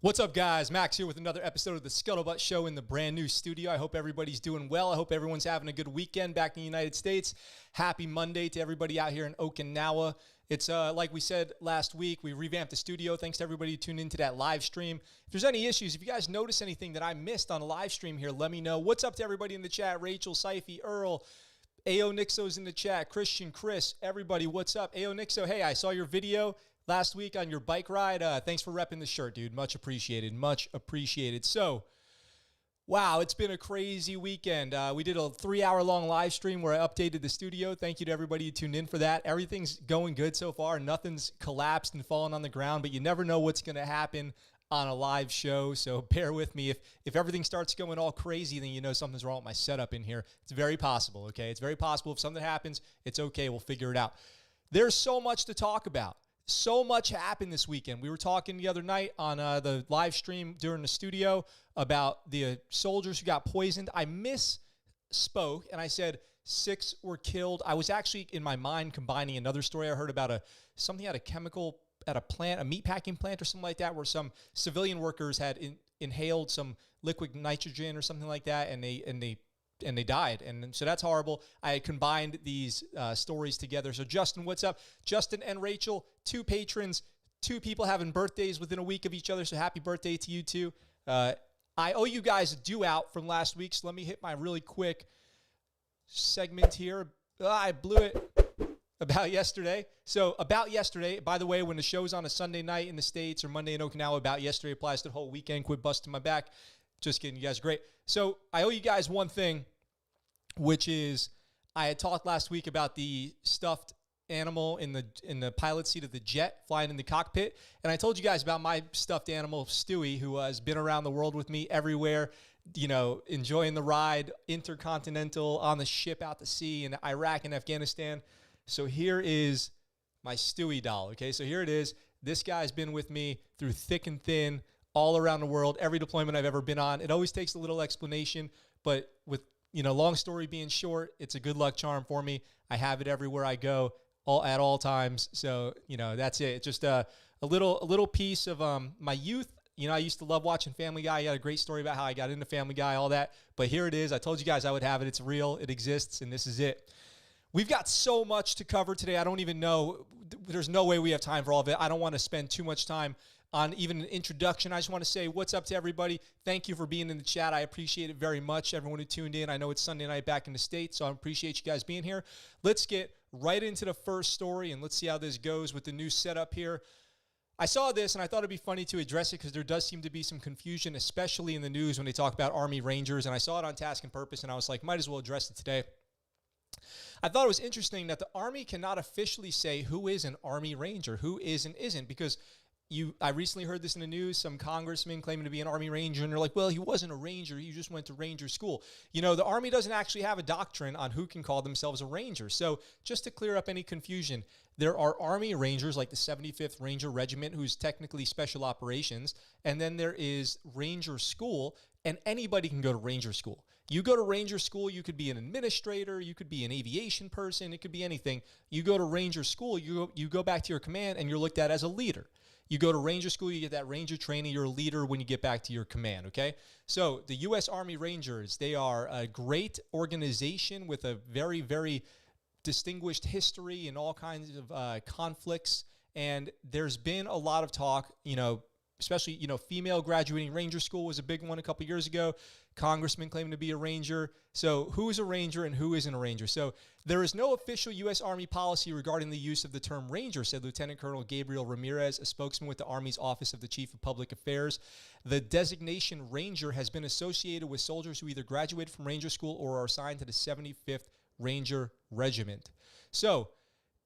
What's up, guys? Max here with another episode of the ScuttleButt Show in the brand new studio. I hope everybody's doing well. I hope everyone's having a good weekend back in the United States. Happy Monday to everybody out here in Okinawa. It's like we said last week, we revamped the studio. Thanks to everybody who tuned into that live stream. If there's any issues, if you guys notice anything that I missed on the live stream here, let me know. What's up to everybody in the chat? Rachel, Syfy, Earl, AO Nixo's in the chat. Christian, Chris, everybody, what's up? AO Nixo, hey, I saw your video last week on your bike ride. Thanks for repping the shirt, dude. Much appreciated. Much appreciated. So, wow, it's been a crazy weekend. We did a 3-hour-long live stream where I updated the studio. Thank you to everybody who tuned in for that. Everything's going good so far. Nothing's collapsed and fallen on the ground, but you never know what's going to happen on a live show, so bear with me. If everything starts going all crazy, then you know something's wrong with my setup in here. It's very possible, okay? It's very possible. If something happens, it's okay. We'll figure it out. There's so much to talk about. So much happened this weekend. We were talking the other night on the live stream during the studio about the soldiers who got poisoned. I misspoke, and I said 6 were killed. I was actually, in my mind, combining another story I heard about something at a chemical, at a plant, a meatpacking plant or something like that, where some civilian workers had inhaled some liquid nitrogen or something like that, and they died. And so that's horrible. I had combined these stories together. So Justin, what's up? Justin and Rachel, 2 patrons, 2 people having birthdays within a week of each other. So happy birthday to you two. I owe you guys a due out from last week. So let me hit my really quick segment here. I blew it about yesterday. So about yesterday, by the way, when the show's on a Sunday night in the States or Monday in Okinawa, about yesterday applies to the whole weekend. Quit busting my back. Just kidding. You guys are great. So I owe you guys one thing, which is I had talked last week about the stuffed animal in the pilot seat of the jet flying in the cockpit. And I told you guys about my stuffed animal, Stewie, who has been around the world with me everywhere, you know, enjoying the ride, intercontinental, on the ship out to sea in Iraq and Afghanistan. So here is my Stewie doll, okay? So here it is. This guy's been with me through thick and thin, all around the world, every deployment I've ever been on. It always takes a little explanation, but with, you know, long story being short, it's a good luck charm for me. I have it everywhere I go, at all times. So, you know, that's it. It's just a little piece of my youth. You know, I used to love watching Family Guy. I had a great story about how I got into Family Guy, all that. But here it is. I told you guys I would have it. It's real. It exists, and this is it. We've got so much to cover today. I don't even know. There's no way we have time for all of it. I don't want to spend too much time on even an introduction. I just want to say what's up to everybody. Thank you for being in the chat. I appreciate it very much, everyone who tuned in. I know it's Sunday night back in the States, so I appreciate you guys being here. Let's get right into the first story, and let's see how this goes with the new setup here. I saw this, and I thought it'd be funny to address it because there does seem to be some confusion, especially in the news when they talk about Army Rangers, and I saw it on Task and Purpose, and I was like, might as well address it today. I thought it was interesting that the Army cannot officially say who is an Army Ranger, who is and isn't, because I recently heard this in the news, some congressman claiming to be an Army Ranger, and they're like, well, he wasn't a Ranger, he just went to Ranger school. You know, the Army doesn't actually have a doctrine on who can call themselves a Ranger. So just to clear up any confusion, there are Army Rangers like the 75th Ranger Regiment, who's technically special operations, and then there is Ranger School, and anybody can go to Ranger School. You go to Ranger School, you could be an administrator, you could be an aviation person, it could be anything. You go to Ranger School, you go back to your command, and you're looked at as a leader. You go to Ranger School, you get that Ranger training, you're a leader when you get back to your command, okay? So the U.S. Army Rangers, they are a great organization with a very, very distinguished history and all kinds of conflicts, and there's been a lot of talk, you know, especially, you know, female graduating Ranger School was a big one a couple years ago. Congressman claiming to be a Ranger. So who is a Ranger and who isn't a Ranger? So there is no official U.S. Army policy regarding the use of the term Ranger, said Lieutenant Colonel Gabriel Ramirez, a spokesman with the Army's Office of the Chief of Public Affairs. The designation Ranger has been associated with soldiers who either graduated from Ranger School or are assigned to the 75th Ranger Regiment. So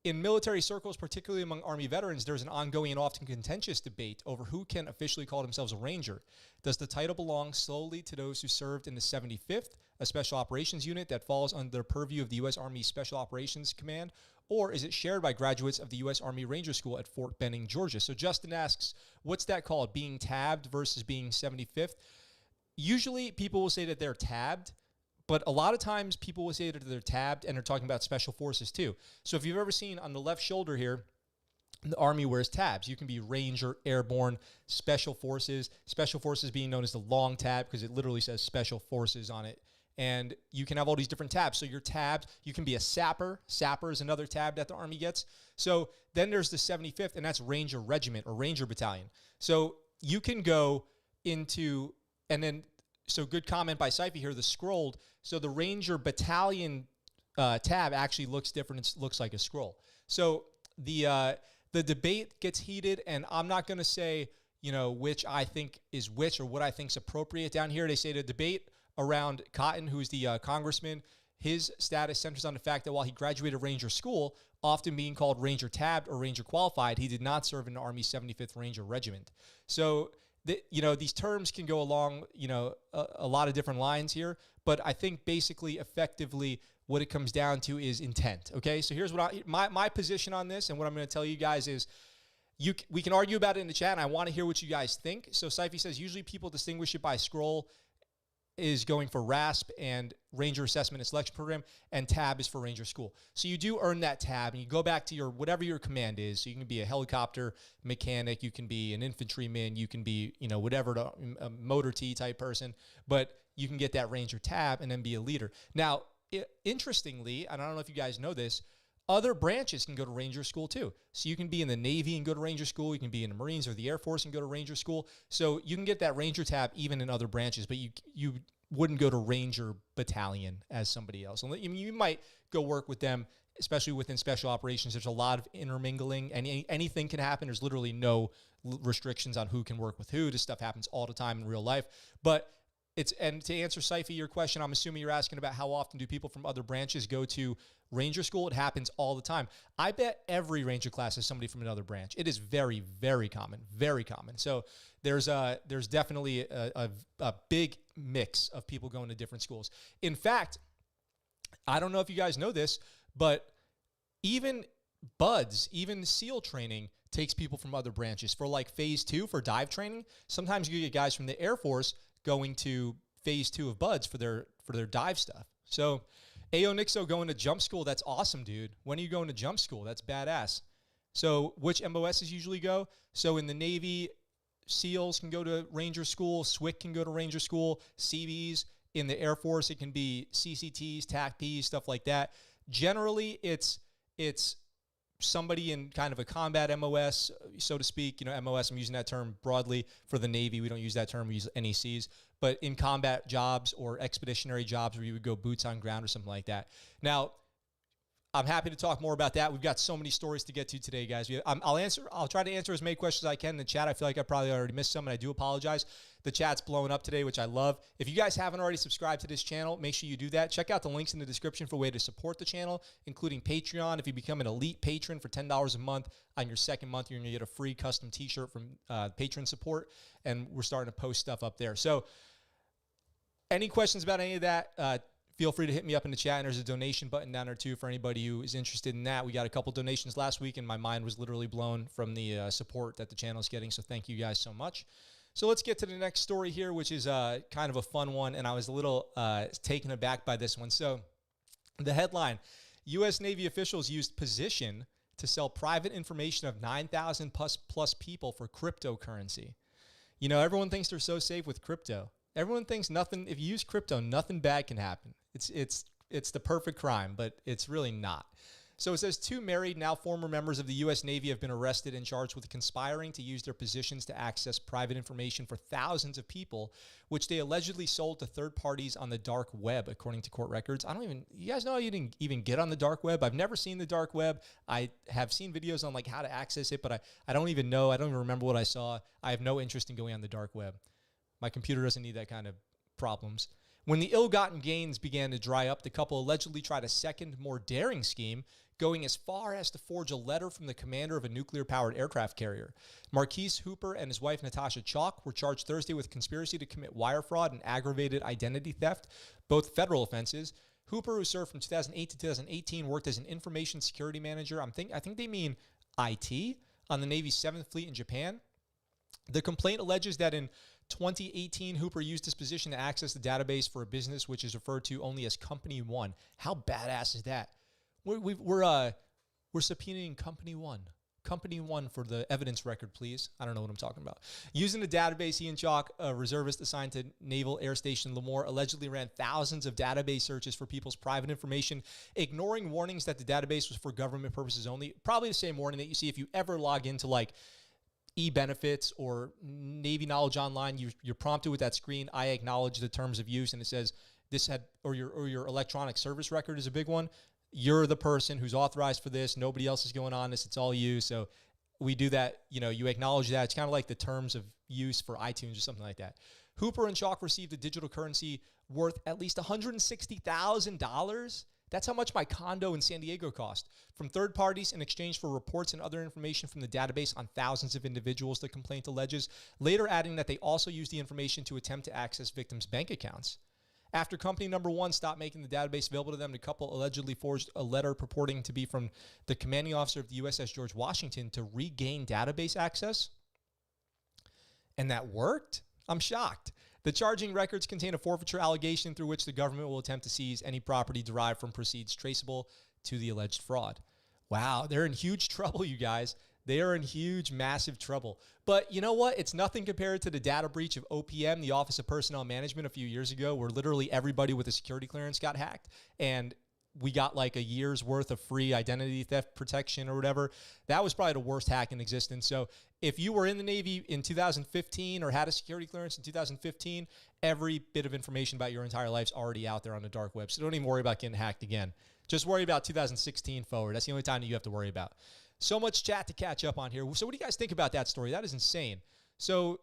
in military circles, particularly among Army veterans, there's an ongoing and often contentious debate over who can officially call themselves a Ranger. Does the title belong solely to those who served in the 75th, a special operations unit that falls under the purview of the U.S. Army Special Operations Command, or is it shared by graduates of the U.S. Army Ranger School at Fort Benning, Georgia? So Justin asks, what's that called, being tabbed versus being 75th? Usually people will say that they're tabbed, but a lot of times people will say that they're tabbed and they're talking about special forces too. So if you've ever seen on the left shoulder here, The Army wears tabs. You can be Ranger, Airborne, Special Forces. Special Forces being known as the long tab because it literally says Special Forces on it. And you can have all these different tabs. So you're tabbed. You can be a sapper. Sapper is another tab that the Army gets. So then there's the 75th, and that's Ranger Regiment or Ranger Battalion. So you can go into, and then, so good comment by Syfy here, the scrolled. So the Ranger Battalion tab actually looks different. It looks like a scroll. So the debate gets heated, and I'm not going to say, which I think is which or what I think is appropriate down here. They say the debate around Cotton, who's the congressman, his status centers on the fact that while he graduated Ranger School, often being called Ranger Tabbed or Ranger Qualified, he did not serve in the Army 75th Ranger Regiment. So, these terms can go along, a lot of different lines here, but I think basically, effectively, what it comes down to is intent. Okay, so here's what my position on this, and what I'm going to tell you guys is, we can argue about it in the chat, and I want to hear what you guys think. So Syfy says usually people distinguish it by scroll is going for RASP and Ranger Assessment and Selection Program, and tab is for Ranger School. So you do earn that tab, and you go back to your whatever your command is. So you can be a helicopter mechanic, you can be an infantryman, you can be whatever, a motor T type person, but you can get that Ranger tab and then be a leader. Now, interestingly, and I don't know if you guys know this, other branches can go to Ranger School too. So you can be in the Navy and go to Ranger School. You can be in the Marines or the Air Force and go to Ranger School. So you can get that Ranger tab even in other branches, but you wouldn't go to Ranger Battalion as somebody else. You might go work with them, especially within special operations. There's a lot of intermingling. Anything can happen. There's literally no restrictions on who can work with who. This stuff happens all the time in real life. But and to answer Syfy, your question, I'm assuming you're asking about how often do people from other branches go to Ranger School. It happens all the time. I bet every Ranger class has somebody from another branch. It is very, very common, very common. So there's definitely a big mix of people going to different schools. In fact, I don't know if you guys know this, but even BUDS, even SEAL training takes people from other branches. For like phase 2 for dive training, sometimes you get guys from the Air Force going to phase 2 of BUDS for their dive stuff. So Ayo Nixo going to jump school. That's awesome, dude. When are you going to jump school? That's badass. So which MOSs usually go? So in the Navy, SEALs can go to Ranger School. SWIC can go to Ranger School. CBs. In the Air Force, it can be CCTs, TACPs, stuff like that. Generally, it's somebody in kind of a combat MOS, so to speak. MOS, I'm using that term broadly. For the Navy, we don't use that term. We use NECs. But in combat jobs or expeditionary jobs where you would go boots on ground or something like that. Now, I'm happy to talk more about that. We've got so many stories to get to today, guys. I'll try to answer as many questions as I can in the chat. I feel like I probably already missed some, and I do apologize. The chat's blowing up today, which I love. If you guys haven't already subscribed to this channel, make sure you do that. Check out the links in the description for a way to support the channel, including Patreon. If you become an elite patron for $10 a month, on your second month, you're going to get a free custom t-shirt from patron support, and we're starting to post stuff up there. So any questions about any of that, feel free to hit me up in the chat, and there's a donation button down there too for anybody who is interested in that. We got a couple donations last week, and my mind was literally blown from the support that the channel is getting, so thank you guys so much. So let's get to the next story here, which is kind of a fun one, and I was a little taken aback by this one. So the headline, U.S. Navy officials used position to sell private information of 9,000 plus people for cryptocurrency. Everyone thinks they're so safe with crypto. Everyone thinks nothing, if you use crypto, nothing bad can happen. It's the perfect crime, but it's really not. So it says 2 married, now former members of the U.S. Navy have been arrested and charged with conspiring to use their positions to access private information for thousands of people, which they allegedly sold to third parties on the dark web, according to court records. You guys know you didn't even get on the dark web? I've never seen the dark web. I have seen videos on like how to access it, but I don't even know. I don't even remember what I saw. I have no interest in going on the dark web. My computer doesn't need that kind of problems. When the ill-gotten gains began to dry up, the couple allegedly tried a second, more daring scheme, going as far as to forge a letter from the commander of a nuclear-powered aircraft carrier. Marquis Hooper and his wife, Natasha Chalk, were charged Thursday with conspiracy to commit wire fraud and aggravated identity theft, both federal offenses. Hooper, who served from 2008 to 2018, worked as an information security manager. I think they mean IT, on the Navy's 7th Fleet in Japan. The complaint alleges that in 2018, Hooper used his position to access the database for a business which is referred to only as Company One. How badass is that? We're subpoenaing Company One. company one for the evidence record, please. I don't know what I'm talking about. Using the database, Ian Chalk, a reservist assigned to Naval Air Station Lemoore, allegedly ran thousands of database searches for people's private information, ignoring warnings that the database was for government purposes only. Probably the same warning that you see if you ever log into like e-benefits or Navy Knowledge Online. You're prompted with that screen, I acknowledge the terms of use, and it says this had, or your electronic service record is a big one. You're the person who's authorized for this. Nobody else is going on this. It's all you. So we do that. You know, you acknowledge that. It's kind of like the terms of use for iTunes or something like that. Hooper and Chalk received a digital currency worth at least $160,000. That's how much my condo in San Diego cost, from third parties in exchange for reports and other information from the database on thousands of individuals, the complaint alleges, later adding that they also used the information to attempt to access victims' bank accounts. After company number one stopped making the database available to them, the couple allegedly forged a letter purporting to be from the commanding officer of the USS George Washington to regain database access. And that worked? I'm shocked. The charging records contain a forfeiture allegation through which the government will attempt to seize any property derived from proceeds traceable to the alleged fraud. Wow, they're in huge trouble, you guys. They are in huge, massive trouble. But you know what? It's nothing compared to the data breach of OPM, the Office of Personnel Management, a few years ago, where literally everybody with a security clearance got hacked, and we got like a year's worth of free identity theft protection or whatever. That was probably the worst hack in existence. So if you were in the Navy in 2015 or had a security clearance in 2015, every bit of information about your entire life's already out there on the dark web. So don't even worry about getting hacked again. Just worry about 2016 forward. That's the only time that you have to worry about. So much chat to catch up on here. So what do you guys think about that story? That is insane. So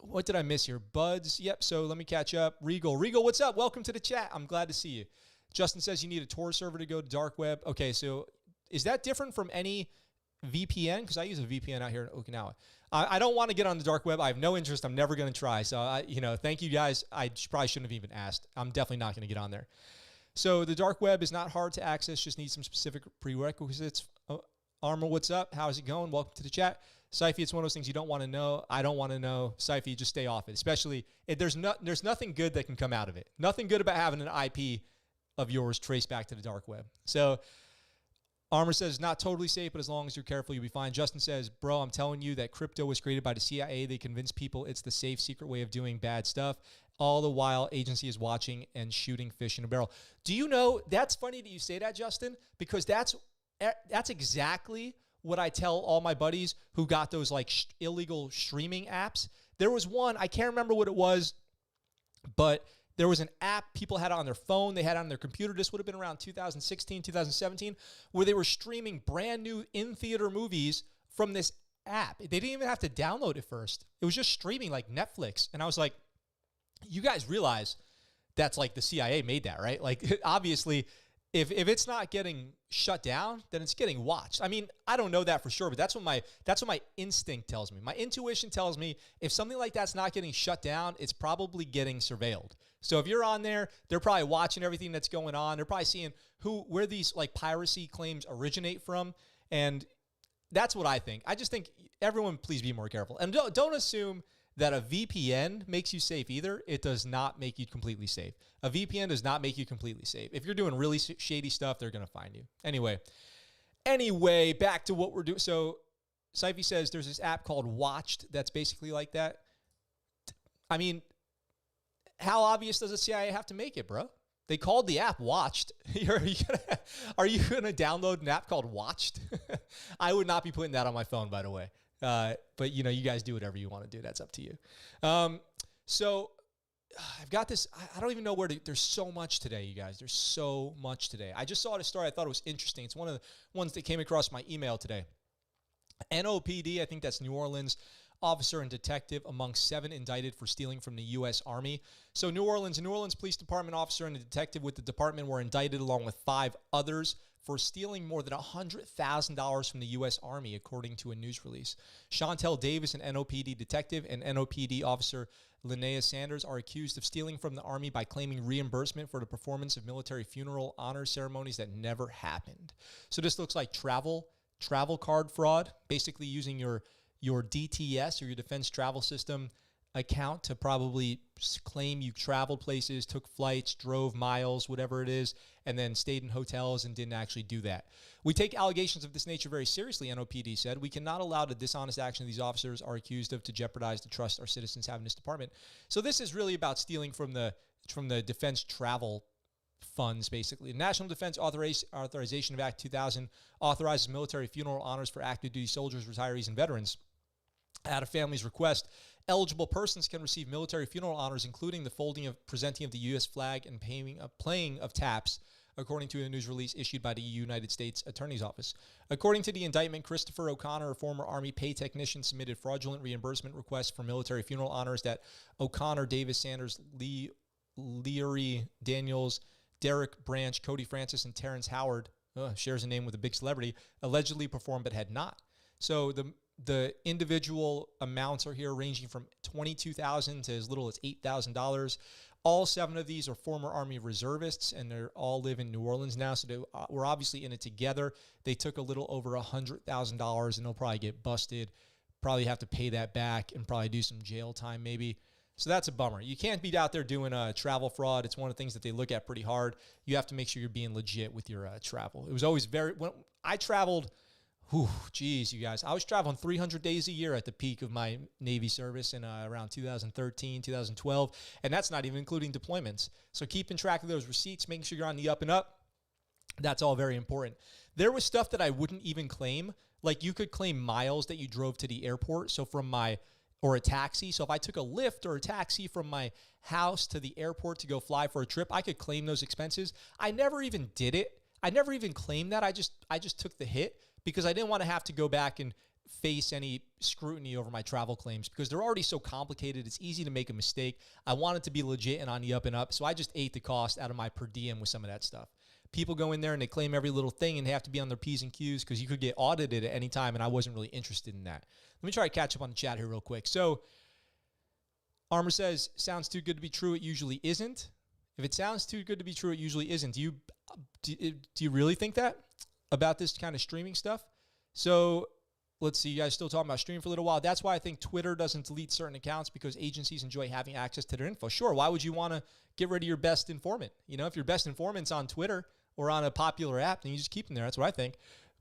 what did I miss here? Buds. Yep. So let me catch up. Regal, what's up? Welcome to the chat. I'm glad to see you. Justin says you need a Tor server to go to dark web. Okay. So is that different from any VPN? Because I use a VPN out here in Okinawa. I don't want to get on the dark web. I have no interest. I'm never going to try. So, thank you guys. I probably shouldn't have even asked. I'm definitely not going to get on there. So the dark web is not hard to access. Just need some specific prerequisites. Armor, what's up? How's it going? Welcome to the chat. Syfy, it's one of those things you don't want to know. I don't want to know. Syfy, just stay off it. Especially, there's nothing good that can come out of it. Nothing good about having an IP of yours traced back to the dark web. So Armor says, not totally safe, but as long as you're careful, you'll be fine. Justin says, bro, I'm telling you that crypto was created by the CIA. They convince people it's the safe, secret way of doing bad stuff. All the while, agency is watching and shooting fish in a barrel. Do you know, that's funny that you say that, Justin, because that's exactly what I tell all my buddies who got those like illegal streaming apps. There was one, I can't remember what it was, but there was an app people had on their phone, they had on their computer. This would have been around 2016, 2017, where they were streaming brand new in-theater movies from this app. They didn't even have to download it first. It was just streaming like Netflix. And I was like, you guys realize that's like the CIA made that, right? Like obviously, if it's not getting shut down, then it's getting watched. I mean, I don't know that for sure, but that's what my instinct tells me. My intuition tells me if something like that's not getting shut down, it's probably getting surveilled. So if you're on there, they're probably watching everything that's going on. They're probably seeing where these like piracy claims originate from, and that's what I think. I just think everyone, please be more careful, and don't assume that a VPN makes you safe either. It does not make you completely safe. A VPN does not make you completely safe. If you're doing really shady stuff, they're going to find you. Anyway, back to what we're doing. So Syfy says there's this app called Watched that's basically like that. I mean, how obvious does the CIA have to make it, bro? They called the app Watched. Are you gonna download an app called Watched? I would not be putting that on my phone, by the way. But you guys do whatever you want to do. That's up to you. So I've got this. I don't even know where to. There's so much today, you guys. There's so much today. I just saw this story. I thought it was interesting. It's one of the ones that came across my email today. NOPD, I think that's New Orleans officer and detective among 7 indicted for stealing from the U.S. Army. So New Orleans Police Department officer and a detective with the department were indicted along with 5 others for stealing more than $100,000 from the U.S. Army, according to a news release. Chantel Davis, an NOPD detective, and NOPD officer Linnea Sanders are accused of stealing from the Army by claiming reimbursement for the performance of military funeral honor ceremonies that never happened. So this looks like travel card fraud, basically using your DTS or your defense travel system account to probably claim you traveled places, took flights, drove miles, whatever it is, and then stayed in hotels and didn't actually do that. We take allegations of this nature very seriously, NOPD said. We cannot allow the dishonest action these officers are accused of to jeopardize the trust our citizens have in this department. So this is really about stealing from the defense travel funds, basically. The National Defense Authorization Act 2000 authorizes military funeral honors for active duty soldiers, retirees, and veterans. At a family's request, eligible persons can receive military funeral honors, including the presenting of the U.S. flag and playing of taps, according to a news release issued by the United States Attorney's Office. According to the indictment, Christopher O'Connor, a former Army pay technician, submitted fraudulent reimbursement requests for military funeral honors that O'Connor, Davis, Sanders, Leary, Daniels, Derek Branch, Cody Francis, and Terrence Howard, shares a name with a big celebrity, allegedly performed but had not. So the individual amounts are here ranging from $22,000 to as little as $8,000. All 7 of these are former Army reservists, and they all live in New Orleans now, so we're obviously in it together. They took a little over $100,000, and they'll probably get busted, probably have to pay that back, and probably do some jail time maybe. So that's a bummer. You can't be out there doing travel fraud. It's one of the things that they look at pretty hard. You have to make sure you're being legit with your travel. It was always when I traveled, geez, you guys. I was traveling 300 days a year at the peak of my Navy service in around 2013, 2012, and that's not even including deployments. So keeping track of those receipts, making sure you're on the up and up, that's all very important. There was stuff that I wouldn't even claim. Like you could claim miles that you drove to the airport. So or a taxi. So if I took a Lyft or a taxi from my house to the airport to go fly for a trip, I could claim those expenses. I never even did it. I never even claimed that. I just took the hit because I didn't want to have to go back and face any scrutiny over my travel claims because they're already so complicated. It's easy to make a mistake. I wanted to be legit and on the up and up. So I just ate the cost out of my per diem with some of that stuff. People go in there and they claim every little thing and they have to be on their P's and Q's because you could get audited at any time, and I wasn't really interested in that. Let me try to catch up on the chat here real quick. So Armor says, sounds too good to be true. It usually isn't. If it sounds too good to be true, it usually isn't. Do you really think that about this kind of streaming stuff? So let's see. You guys still talking about streaming for a little while. That's why I think Twitter doesn't delete certain accounts because agencies enjoy having access to their info. Sure. Why would you want to get rid of your best informant? You know, if your best informant's on Twitter or on a popular app, then you just keep them there. That's what I think.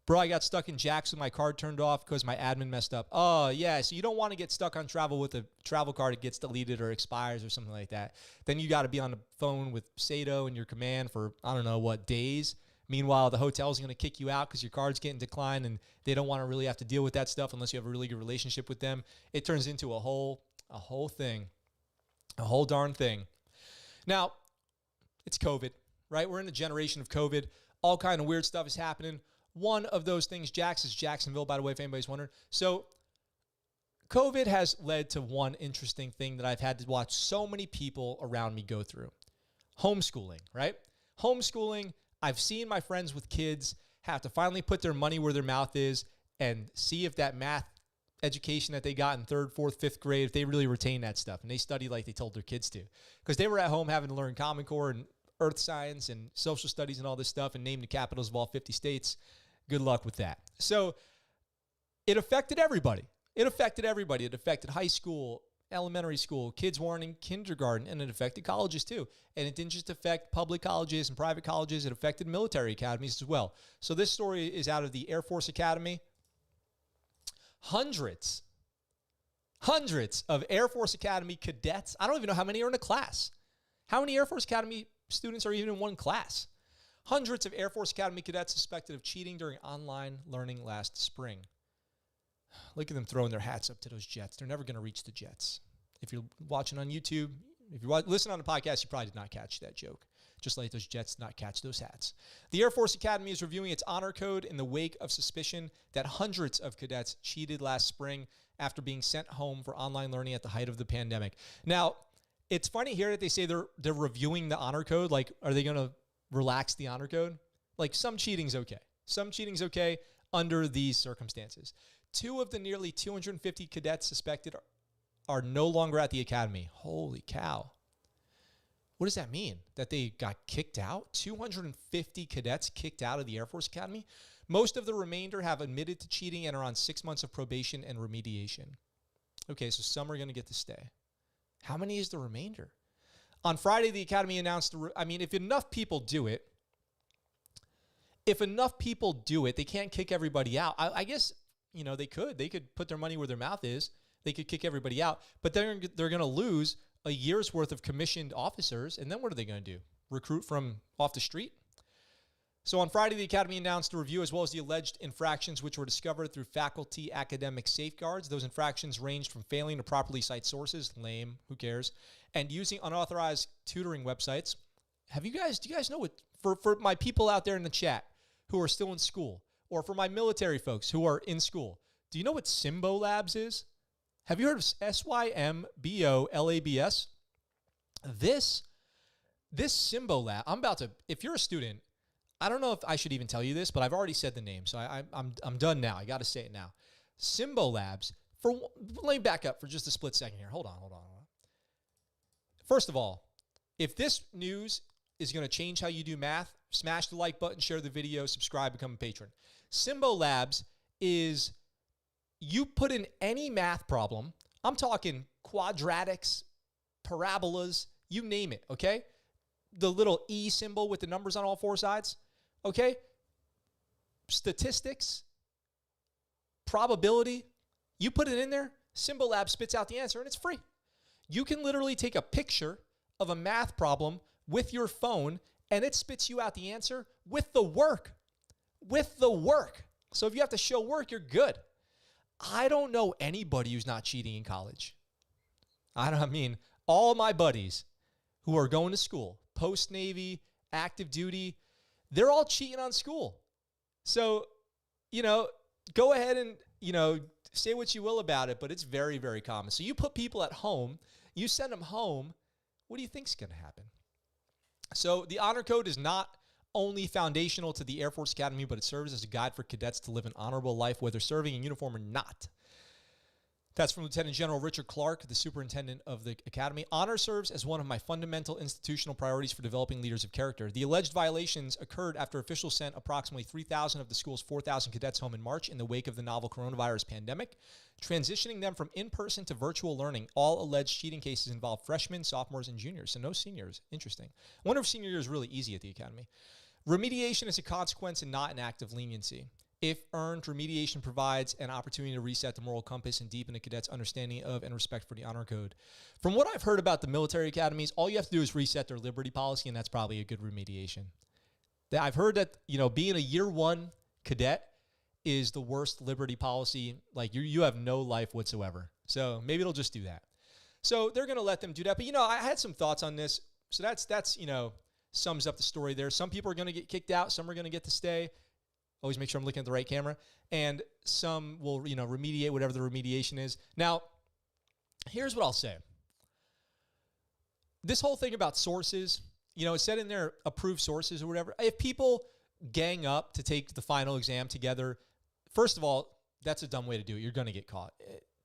Bro, I got stuck in Jax with my card turned off because my admin messed up. Oh, yeah. So you don't want to get stuck on travel with a travel card. It gets deleted or expires or something like that. Then you got to be on the phone with Sato and your command for, I don't know, days. Meanwhile, the hotel's going to kick you out because your card's getting declined and they don't want to really have to deal with that stuff unless you have a really good relationship with them. It turns into a whole thing, a whole darn thing. Now, it's COVID, right? We're in a generation of COVID. All kind of weird stuff is happening. One of those things, Jax, is Jacksonville, by the way, if anybody's wondering. So COVID has led to one interesting thing that I've had to watch so many people around me go through. Homeschooling, right? Homeschooling, I've seen my friends with kids have to finally put their money where their mouth is and see if that math education that they got in 3rd, 4th, 5th grade, if they really retain that stuff. And they study like they told their kids to. Because they were at home having to learn Common Core and Earth Science and social studies and all this stuff and name the capitals of all 50 states. Good luck with that. So it affected everybody. It affected high school, elementary school, kids weren't in kindergarten, and it affected colleges too. And it didn't just affect public colleges and private colleges. It affected military academies as well. So this story is out of the Air Force Academy. Hundreds of Air Force Academy cadets. I don't even know how many are in a class. How many Air Force Academy students are even in one class? Hundreds of Air Force Academy cadets suspected of cheating during online learning last spring. Look at them throwing their hats up to those jets. They're never going to reach the jets. If you're watching on YouTube, if you're listening on the podcast, you probably did not catch that joke. Just like those jets not catch those hats. The Air Force Academy is reviewing its honor code in the wake of suspicion that hundreds of cadets cheated last spring after being sent home for online learning at the height of the pandemic. Now, it's funny here that they say they're reviewing the honor code. Like, are they going to relax the honor code? Like, some cheating's okay. Some cheating's okay under these circumstances. 2 of the nearly 250 cadets suspected are no longer at the academy. Holy cow. What does that mean? That they got kicked out? 250 cadets kicked out of the Air Force Academy? Most of the remainder have admitted to cheating and are on 6 months of probation and remediation. Okay, so some are going to get to stay. How many is the remainder? On Friday, the Academy announced, if enough people do it, they can't kick everybody out. I guess, they could put their money where their mouth is. They could kick everybody out, but they're going to lose a year's worth of commissioned officers. And then what are they going to do? Recruit from off the street? So on Friday, the Academy announced a review as well as the alleged infractions which were discovered through faculty academic safeguards. Those infractions ranged from failing to properly cite sources, lame, who cares, and using unauthorized tutoring websites. Do you guys know what, for my people out there in the chat who are still in school, or for my military folks who are in school, do you know what Symbo Labs is? Have you heard of SYMBOLABS? This Symbo Lab, if you're a student, I don't know if I should even tell you this, but I've already said the name, so I'm done now. I got to say it now. Symbo Labs, let me back up for just a split second here. Hold on. First of all, if this news is going to change how you do math, smash the like button, share the video, subscribe, become a patron. Symbo Labs is, you put in any math problem, I'm talking quadratics, parabolas, you name it, okay? The little E symbol with the numbers on all four sides, okay? Statistics, probability, you put it in there, Symbo Lab spits out the answer, and it's free. You can literally take a picture of a math problem with your phone, and it spits you out the answer with the work. So if you have to show work, you're good. I don't know anybody who's not cheating in college. All my buddies who are going to school, post-Navy, active duty, they're all cheating on school. So, go ahead and, say what you will about it, but it's very, very common. So you put people at home, you send them home, what do you think's going to happen? So the honor code is not only foundational to the Air Force Academy, but it serves as a guide for cadets to live an honorable life, whether serving in uniform or not. That's from Lieutenant General Richard Clark, the superintendent of the Academy. Honor serves as one of my fundamental institutional priorities for developing leaders of character. The alleged violations occurred after officials sent approximately 3,000 of the school's 4,000 cadets home in March in the wake of the novel coronavirus pandemic, transitioning them from in-person to virtual learning. All alleged cheating cases involve freshmen, sophomores, and juniors, so no seniors. Interesting. I wonder if senior year is really easy at the Academy. Remediation is a consequence and not an act of leniency. If earned, remediation provides an opportunity to reset the moral compass and deepen a cadet's understanding of and respect for the honor code. From what I've heard about the military academies, all you have to do is reset their liberty policy, and that's probably a good remediation. I've heard that, being a year one cadet is the worst liberty policy. Like, you have no life whatsoever. So maybe it'll just do that. So they're going to let them do that. But, I had some thoughts on this. So that's sums up the story there. Some people are going to get kicked out. Some are going to get to stay. Always make sure I'm looking at the right camera. And some will, remediate whatever the remediation is. Now, here's what I'll say. This whole thing about sources, it said in there approved sources or whatever. If people gang up to take the final exam together, first of all, that's a dumb way to do it. You're going to get caught.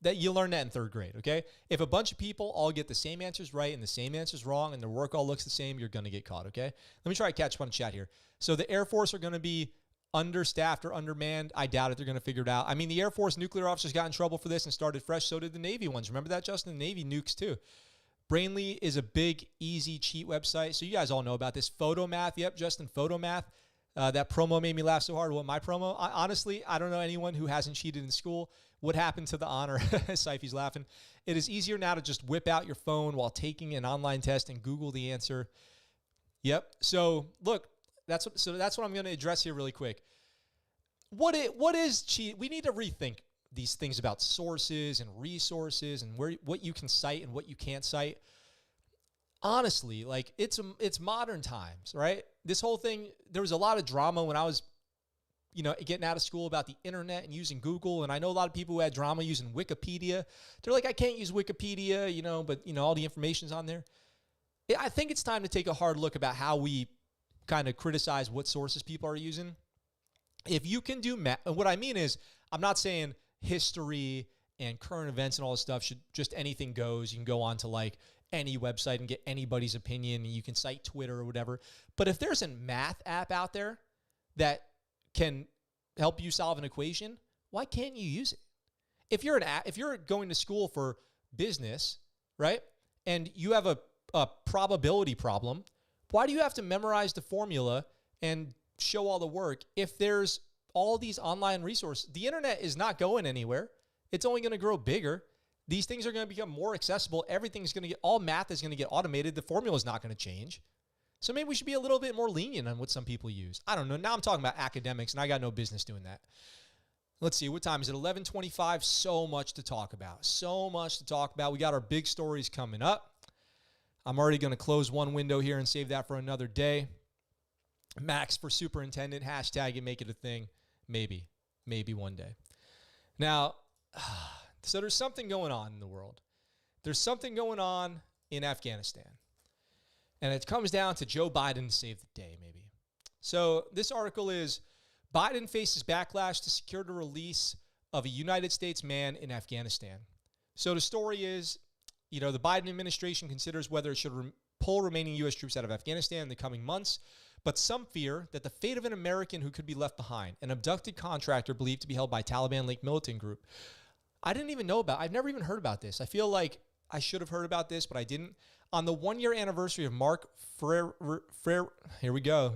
That you learn that in third grade, okay? If a bunch of people all get the same answers right and the same answers wrong and their work all looks the same, you're going to get caught, okay? Let me try to catch up on chat here. So the Air Force are going to be understaffed or undermanned. I doubt it. They're going to figure it out. The Air Force nuclear officers got in trouble for this and started fresh. So did the Navy ones. Remember that, Justin? The Navy nukes too. Brainly is a big, easy cheat website. So you guys all know about this. Photomath. Yep, Justin, Photomath. That promo made me laugh so hard. What, my promo? Honestly, I don't know anyone who hasn't cheated in school. What happened to the honor? Sifey's laughing. It is easier now to just whip out your phone while taking an online test and Google the answer. Yep. So look, that's what I'm going to address here really quick. What is cheat? We need to rethink these things about sources and resources and what you can cite and what you can't cite. Honestly, like it's modern times, right? This whole thing, there was a lot of drama when I was, getting out of school about the internet and using Google. And I know a lot of people who had drama using Wikipedia. They're like, I can't use Wikipedia, but all the information's on there. I think it's time to take a hard look about how we kind of criticize what sources people are using. If you can do math, and what I mean is, I'm not saying history and current events and all this stuff should just anything goes. You can go on to like any website and get anybody's opinion. You can cite Twitter or whatever. But if there's a math app out there that can help you solve an equation, why can't you use it? If you're going to school for business, right? and you have a probability problem, why do you have to memorize the formula and show all the work if there's all these online resources? The internet is not going anywhere. It's only going to grow bigger. These things are going to become more accessible. Everything's going to all math is going to get automated. The formula is not going to change. So maybe we should be a little bit more lenient on what some people use. I don't know. Now I'm talking about academics, and I got no business doing that. Let's see. What time is it? 11:25. So much to talk about. So much to talk about. We got our big stories coming up. I'm already going to close one window here and save that for another day. Max for superintendent. Hashtag it. Make it a thing. Maybe. Maybe one day. Now, so there's something going on in the world. There's something going on in Afghanistan. And it comes down to Joe Biden to save the day, maybe. So this article is, Biden faces backlash to secure the release of a United States man in Afghanistan. So the story is, the Biden administration considers whether it should pull remaining U.S. troops out of Afghanistan in the coming months, but some fear that the fate of an American who could be left behind, an abducted contractor believed to be held by Taliban-linked militant group. I've never even heard about this. I feel like I should have heard about this, but I didn't. On the 1-year anniversary of Mark here we go.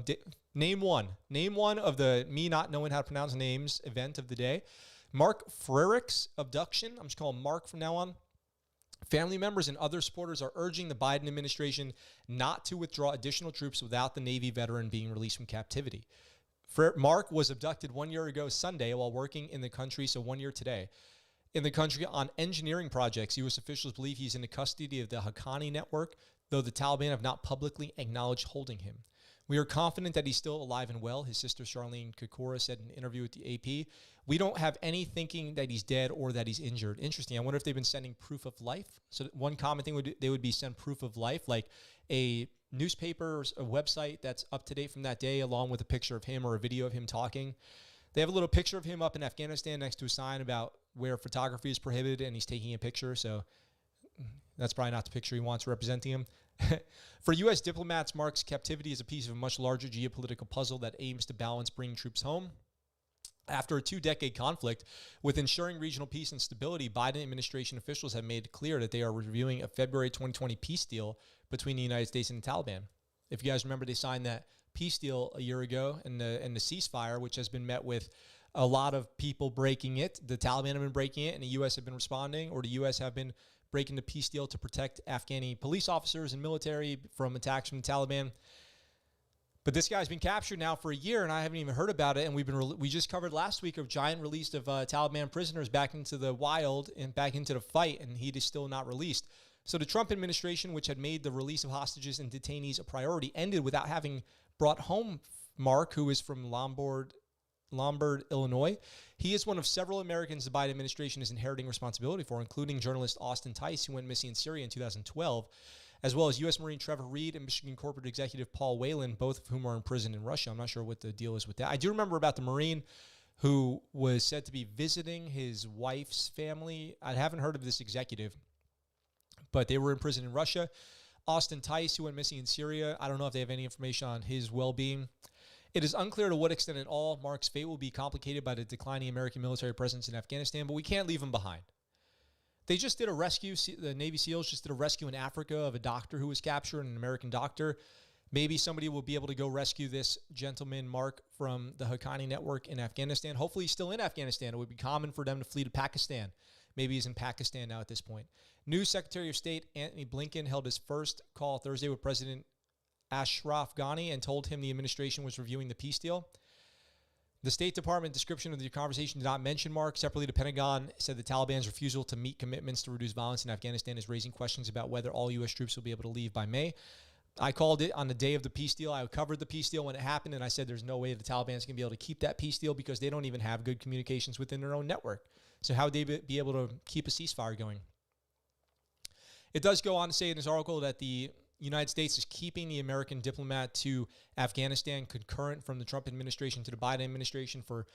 Name one of the me not knowing how to pronounce names event of the day. Mark Frerich's abduction. I'm just calling Mark from now on. Family members and other supporters are urging the Biden administration not to withdraw additional troops without the Navy veteran being released from captivity. Mark was abducted 1 year ago Sunday while working in the country, so 1 year today, in the country on engineering projects. U.S. officials believe he's in the custody of the Haqqani network, though the Taliban have not publicly acknowledged holding him. We are confident that he's still alive and well, his sister Charlene Kokora said in an interview with the AP. We don't have any thinking that he's dead or that he's injured. Interesting. I wonder if they've been sending proof of life. So one common thing they would be send proof of life, like a newspaper or a website that's up to date from that day, along with a picture of him or a video of him talking. They have a little picture of him up in Afghanistan next to a sign about where photography is prohibited, and he's taking a picture. So that's probably not the picture he wants representing him. For U.S. diplomats, Mark's captivity is a piece of a much larger geopolitical puzzle that aims to balance bringing troops home. After a 2-decade conflict with ensuring regional peace and stability, Biden administration officials have made it clear that they are reviewing a February 2020 peace deal between the United States and the Taliban. If you guys remember, they signed that peace deal a year ago, and the ceasefire, which has been met with a lot of people breaking it. The Taliban have been breaking it, and the U.S. have been responding, or the U.S. have been breaking the peace deal to protect Afghani police officers and military from attacks from the Taliban. But this guy's been captured now for a year, and I haven't even heard about it. And we just covered last week a giant release of Taliban prisoners back into the wild and back into the fight, and he is still not released. So the Trump administration, which had made the release of hostages and detainees a priority, ended without having brought home Mark, who is from Lombard, Illinois. He is one of several Americans the Biden administration is inheriting responsibility for, including journalist Austin Tice, who went missing in Syria in 2012, as well as U.S. Marine Trevor Reed and Michigan corporate executive Paul Whelan, both of whom are in prison in Russia. I'm not sure what the deal is with that. I do remember about the Marine who was said to be visiting his wife's family. I haven't heard of this executive, but they were in prison in Russia. Austin Tice, who went missing in Syria, I don't know if they have any information on his well-being. It is unclear to what extent at all Mark's fate will be complicated by the declining American military presence in Afghanistan, but we can't leave him behind. They just did a rescue, the Navy SEALs just did a rescue in Africa of a doctor who was captured, an American doctor. Maybe somebody will be able to go rescue this gentleman, Mark, from the Haqqani network in Afghanistan. Hopefully he's still in Afghanistan. It would be common for them to flee to Pakistan. Maybe he's in Pakistan now at this point. New Secretary of State Antony Blinken held his first call Thursday with President Ashraf Ghani and told him the administration was reviewing the peace deal. The State Department description of the conversation did not mention Mark. Separately, the Pentagon said the Taliban's refusal to meet commitments to reduce violence in Afghanistan is raising questions about whether all U.S. troops will be able to leave by May. I called it on the day of the peace deal. I covered the peace deal when it happened, and I said there's no way the Taliban's going to be able to keep that peace deal because they don't even have good communications within their own network. So how would they be able to keep a ceasefire going? It does go on to say in this article that the United States is keeping the American diplomat to Afghanistan concurrent from the Trump administration to the Biden administration for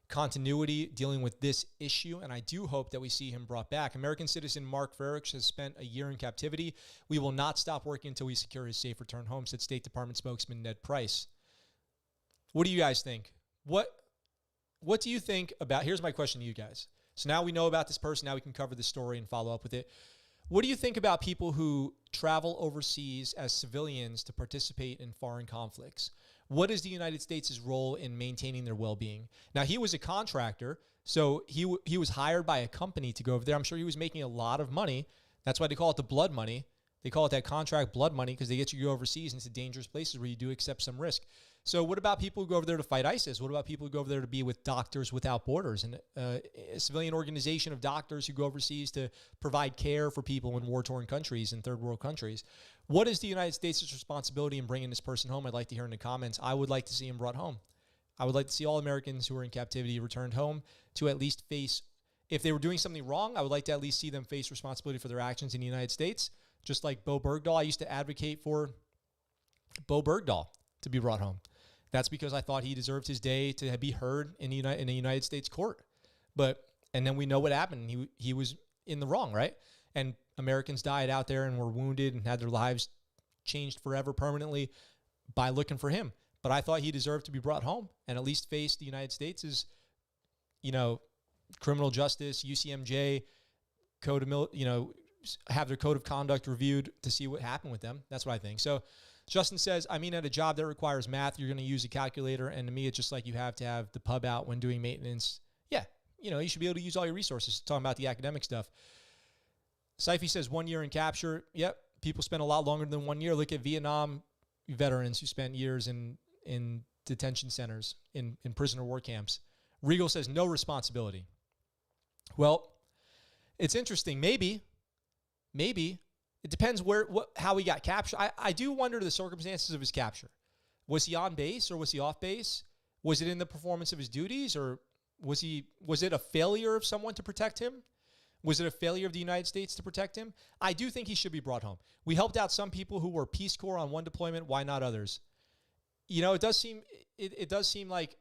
continuity dealing with this issue, and I do hope that we see him brought back. American citizen Mark Frerich has spent a year in captivity. We will not stop working until we secure his safe return home, said State Department spokesman Ned Price. What do you guys think? What do you think about, here's my question to you guys. So now we know about this person, now we can cover the story and follow up with it. What do you think about people who travel overseas as civilians to participate in foreign conflicts? What is the United States' role in maintaining their well-being? Now, he was a contractor, so he was hired by a company to go over there. I'm sure he was making a lot of money. That's why they call it the blood money. They call it that contract blood money because they get you to go overseas into dangerous places where you do accept some risk. So what about people who go over there to fight ISIS? What about people who go over there to be with Doctors Without Borders, and a civilian organization of doctors who go overseas to provide care for people in war-torn countries and third world countries? What is the United States' responsibility in bringing this person home? I'd like to hear in the comments. I would like to see him brought home. I would like to see all Americans who are in captivity returned home to at least face, if they were doing something wrong, I would like to at least see them face responsibility for their actions in the United States. Just like Bo Bergdahl, I used to advocate for Bo Bergdahl to be brought home. That's because I thought he deserved his day to be heard in a United States court. And then we know what happened. He was in the wrong, right? And Americans died out there and were wounded and had their lives changed forever permanently by looking for him. But I thought he deserved to be brought home and at least face the United States' criminal justice, UCMJ, have their code of conduct reviewed to see what happened with them. That's what I think. So Justin says, I mean, at a job that requires math, you're going to use a calculator. And to me, it's just like you have to have the pub out when doing maintenance. Yeah, you should be able to use all your resources. Talking about the academic stuff. Syfy says 1 year in capture. Yep, people spend a lot longer than 1 year. Look at Vietnam veterans who spent years in detention centers, in prisoner war camps. Regal says no responsibility. Well, it's interesting. Maybe. It depends how he got captured. I do wonder the circumstances of his capture. Was he on base or was he off base? Was it in the performance of his duties, or was it a failure of someone to protect him? Was it a failure of the United States to protect him? I do think he should be brought home. We helped out some people who were Peace Corps on one deployment. Why not others? It does seem like,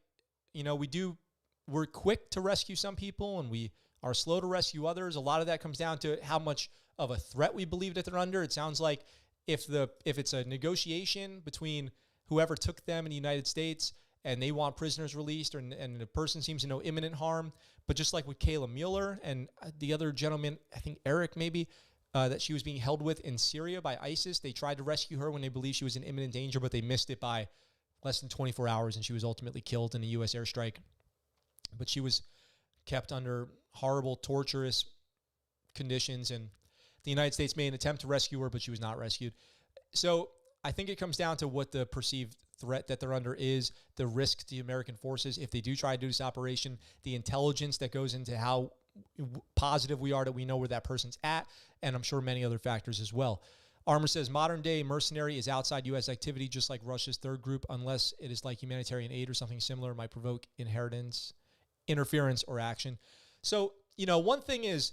we're quick to rescue some people and we are slow to rescue others. A lot of that comes down to how much of a threat we believe that they're under. It sounds like if it's a negotiation between whoever took them in the United States and they want prisoners released, and the person seems to know imminent harm, but just like with Kayla Mueller and the other gentleman, I think Eric maybe, that she was being held with in Syria by ISIS. They tried to rescue her when they believed she was in imminent danger, but they missed it by less than 24 hours, and she was ultimately killed in a U.S. airstrike. But she was kept under horrible, torturous conditions, and the United States made an attempt to rescue her, but she was not rescued. So I think it comes down to what the perceived threat that they're under is, the risk to the American forces if they do try to do this operation, the intelligence that goes into how positive we are that we know where that person's at, and I'm sure many other factors as well. Armor says, modern day mercenary is outside U.S. activity, just like Russia's third group, unless it is like humanitarian aid or something similar, might provoke interference or action. So, one thing is,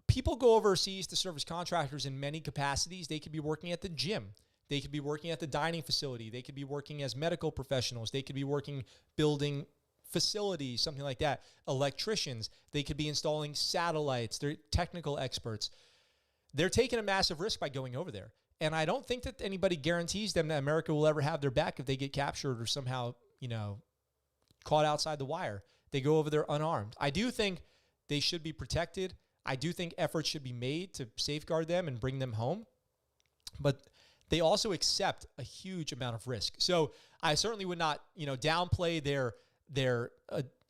people go overseas to serve as contractors in many capacities. They could be working at the gym. They could be working at the dining facility. They could be working as medical professionals. They could be working building facilities, something like that. Electricians. They could be installing satellites. They're technical experts. They're taking a massive risk by going over there. And I don't think that anybody guarantees them that America will ever have their back if they get captured or somehow, caught outside the wire. They go over there unarmed. I do think they should be protected. I do think efforts should be made to safeguard them and bring them home. But they also accept a huge amount of risk. So I certainly would not, downplay their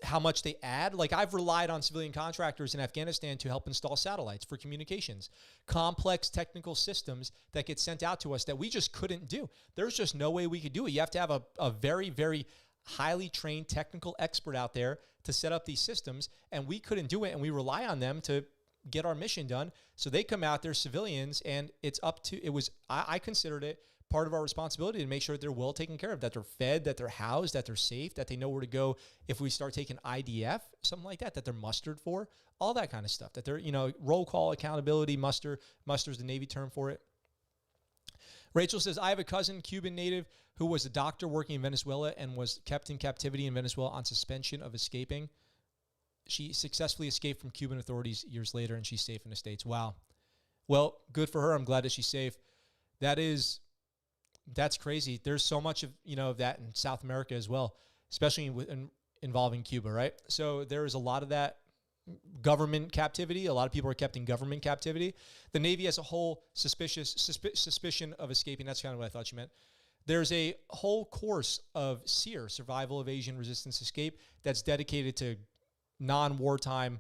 how much they add. Like, I've relied on civilian contractors in Afghanistan to help install satellites for communications, complex technical systems that get sent out to us that we just couldn't do. There's just no way we could do it. You have to have a very, very highly trained technical expert out there to set up these systems, and we couldn't do it, and we rely on them to get our mission done. So they come out, they're civilians, and I considered it part of our responsibility to make sure that they're well taken care of, that they're fed, that they're housed, that they're safe, that they know where to go if we start taking IDF, something like that they're mustered for, all that kind of stuff, that they're, roll call, accountability, muster's the Navy term for it. Rachel says, I have a cousin, Cuban native, who was a doctor working in Venezuela and was kept in captivity in Venezuela on suspension of escaping. She successfully escaped from Cuban authorities years later, and she's safe in the States. Wow. Well, good for her. I'm glad that she's safe. That's crazy. There's so much of that in South America as well, especially involving Cuba, right? So there is a lot of that government captivity. A lot of people are kept in government captivity. The Navy has a whole suspicion of escaping. That's kind of what I thought you meant. There's a whole course of SEER, Survival, Evasion, Resistance, Escape, that's dedicated to non-wartime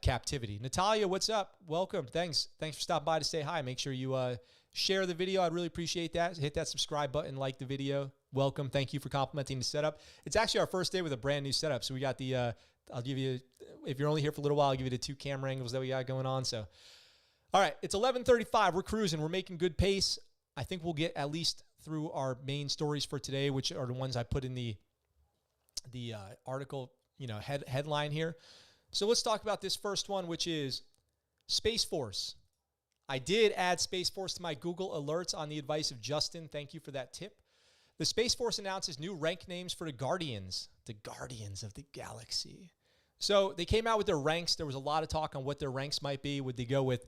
captivity. Natalia, what's up? Welcome. Thanks for stopping by to say hi. Make sure you share the video. I'd really appreciate that. Hit that subscribe button, like the video. Welcome. Thank you for complimenting the setup. It's actually our first day with a brand new setup. So we got the, I'll give you, if you're only here for a little while, I'll give you the 2 camera angles that we got going on. So, all right, it's 11:35. We're cruising. We're making good pace. I think we'll get at least through our main stories for today, which are the ones I put in the article, headline here. So let's talk about this first one, which is Space Force. I did add Space Force to my Google alerts on the advice of Justin. Thank you for that tip. The Space Force announces new rank names for the Guardians of the Galaxy. So they came out with their ranks. There was a lot of talk on what their ranks might be. Would they go with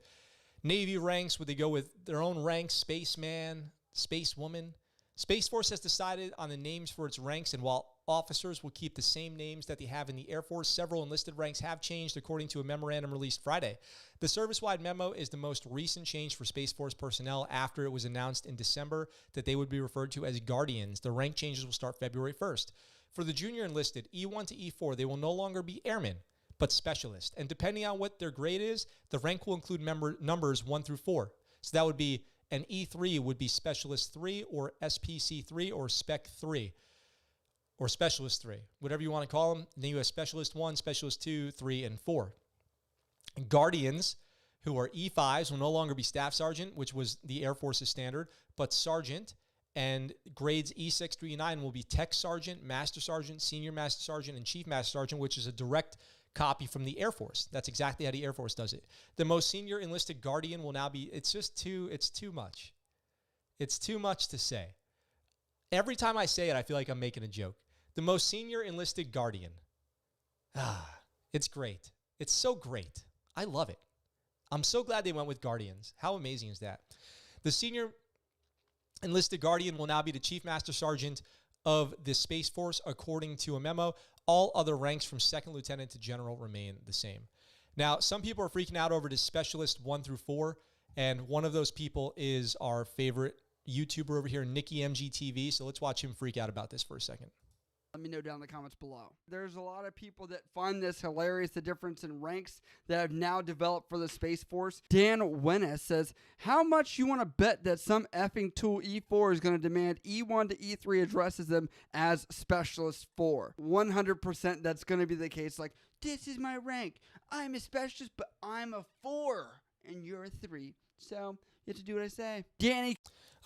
Navy ranks? Would they go with their own ranks? Spaceman, Spacewoman? Space Force has decided on the names for its ranks, and while officers will keep the same names that they have in the Air Force, several enlisted ranks have changed according to a memorandum released Friday. The service-wide memo is the most recent change for Space Force personnel after it was announced in December that they would be referred to as Guardians. The rank changes will start February 1st. For the junior enlisted, E1 to E4, they will no longer be airmen, but specialists. And depending on what their grade is, the rank will include numbers 1 through 4. So that would be an E3 would be Specialist 3 or SPC 3 or Spec 3 or Specialist 3, whatever you want to call them. And then you have Specialist 1, Specialist 2, 3, and 4. And Guardians, who are E5s, will no longer be Staff Sergeant, which was the Air Force's standard, but Sergeant. And grades E6 through E9 will be Tech Sergeant, Master Sergeant, Senior Master Sergeant, and Chief Master Sergeant, which is a direct copy from the Air Force. That's exactly how the Air Force does it. The most senior enlisted Guardian will now be, it's too much. It's too much to say. Every time I say it, I feel like I'm making a joke. The most senior enlisted Guardian. It's great. It's so great. I love it. I'm so glad they went with Guardians. How amazing is that? The senior enlisted Guardian will now be the Chief Master Sergeant of the Space Force, according to a memo. All other ranks from second lieutenant to general remain the same. Now, some people are freaking out over the Specialist 1 through 4, and one of those people is our favorite YouTuber over here, Nikki MGTV. So let's watch him freak out about this for a second. Let me know down in the comments below. There's a lot of people that find this hilarious, the difference in ranks that have now developed for the Space Force. Dan Wennes says, how much you want to bet that some effing tool E4 is going to demand E1 to E3 addresses them as Specialist 4? 100% that's going to be the case. Like, this is my rank. I'm a Specialist, but I'm a 4, and you're a 3. So you have to do what I say. Danny.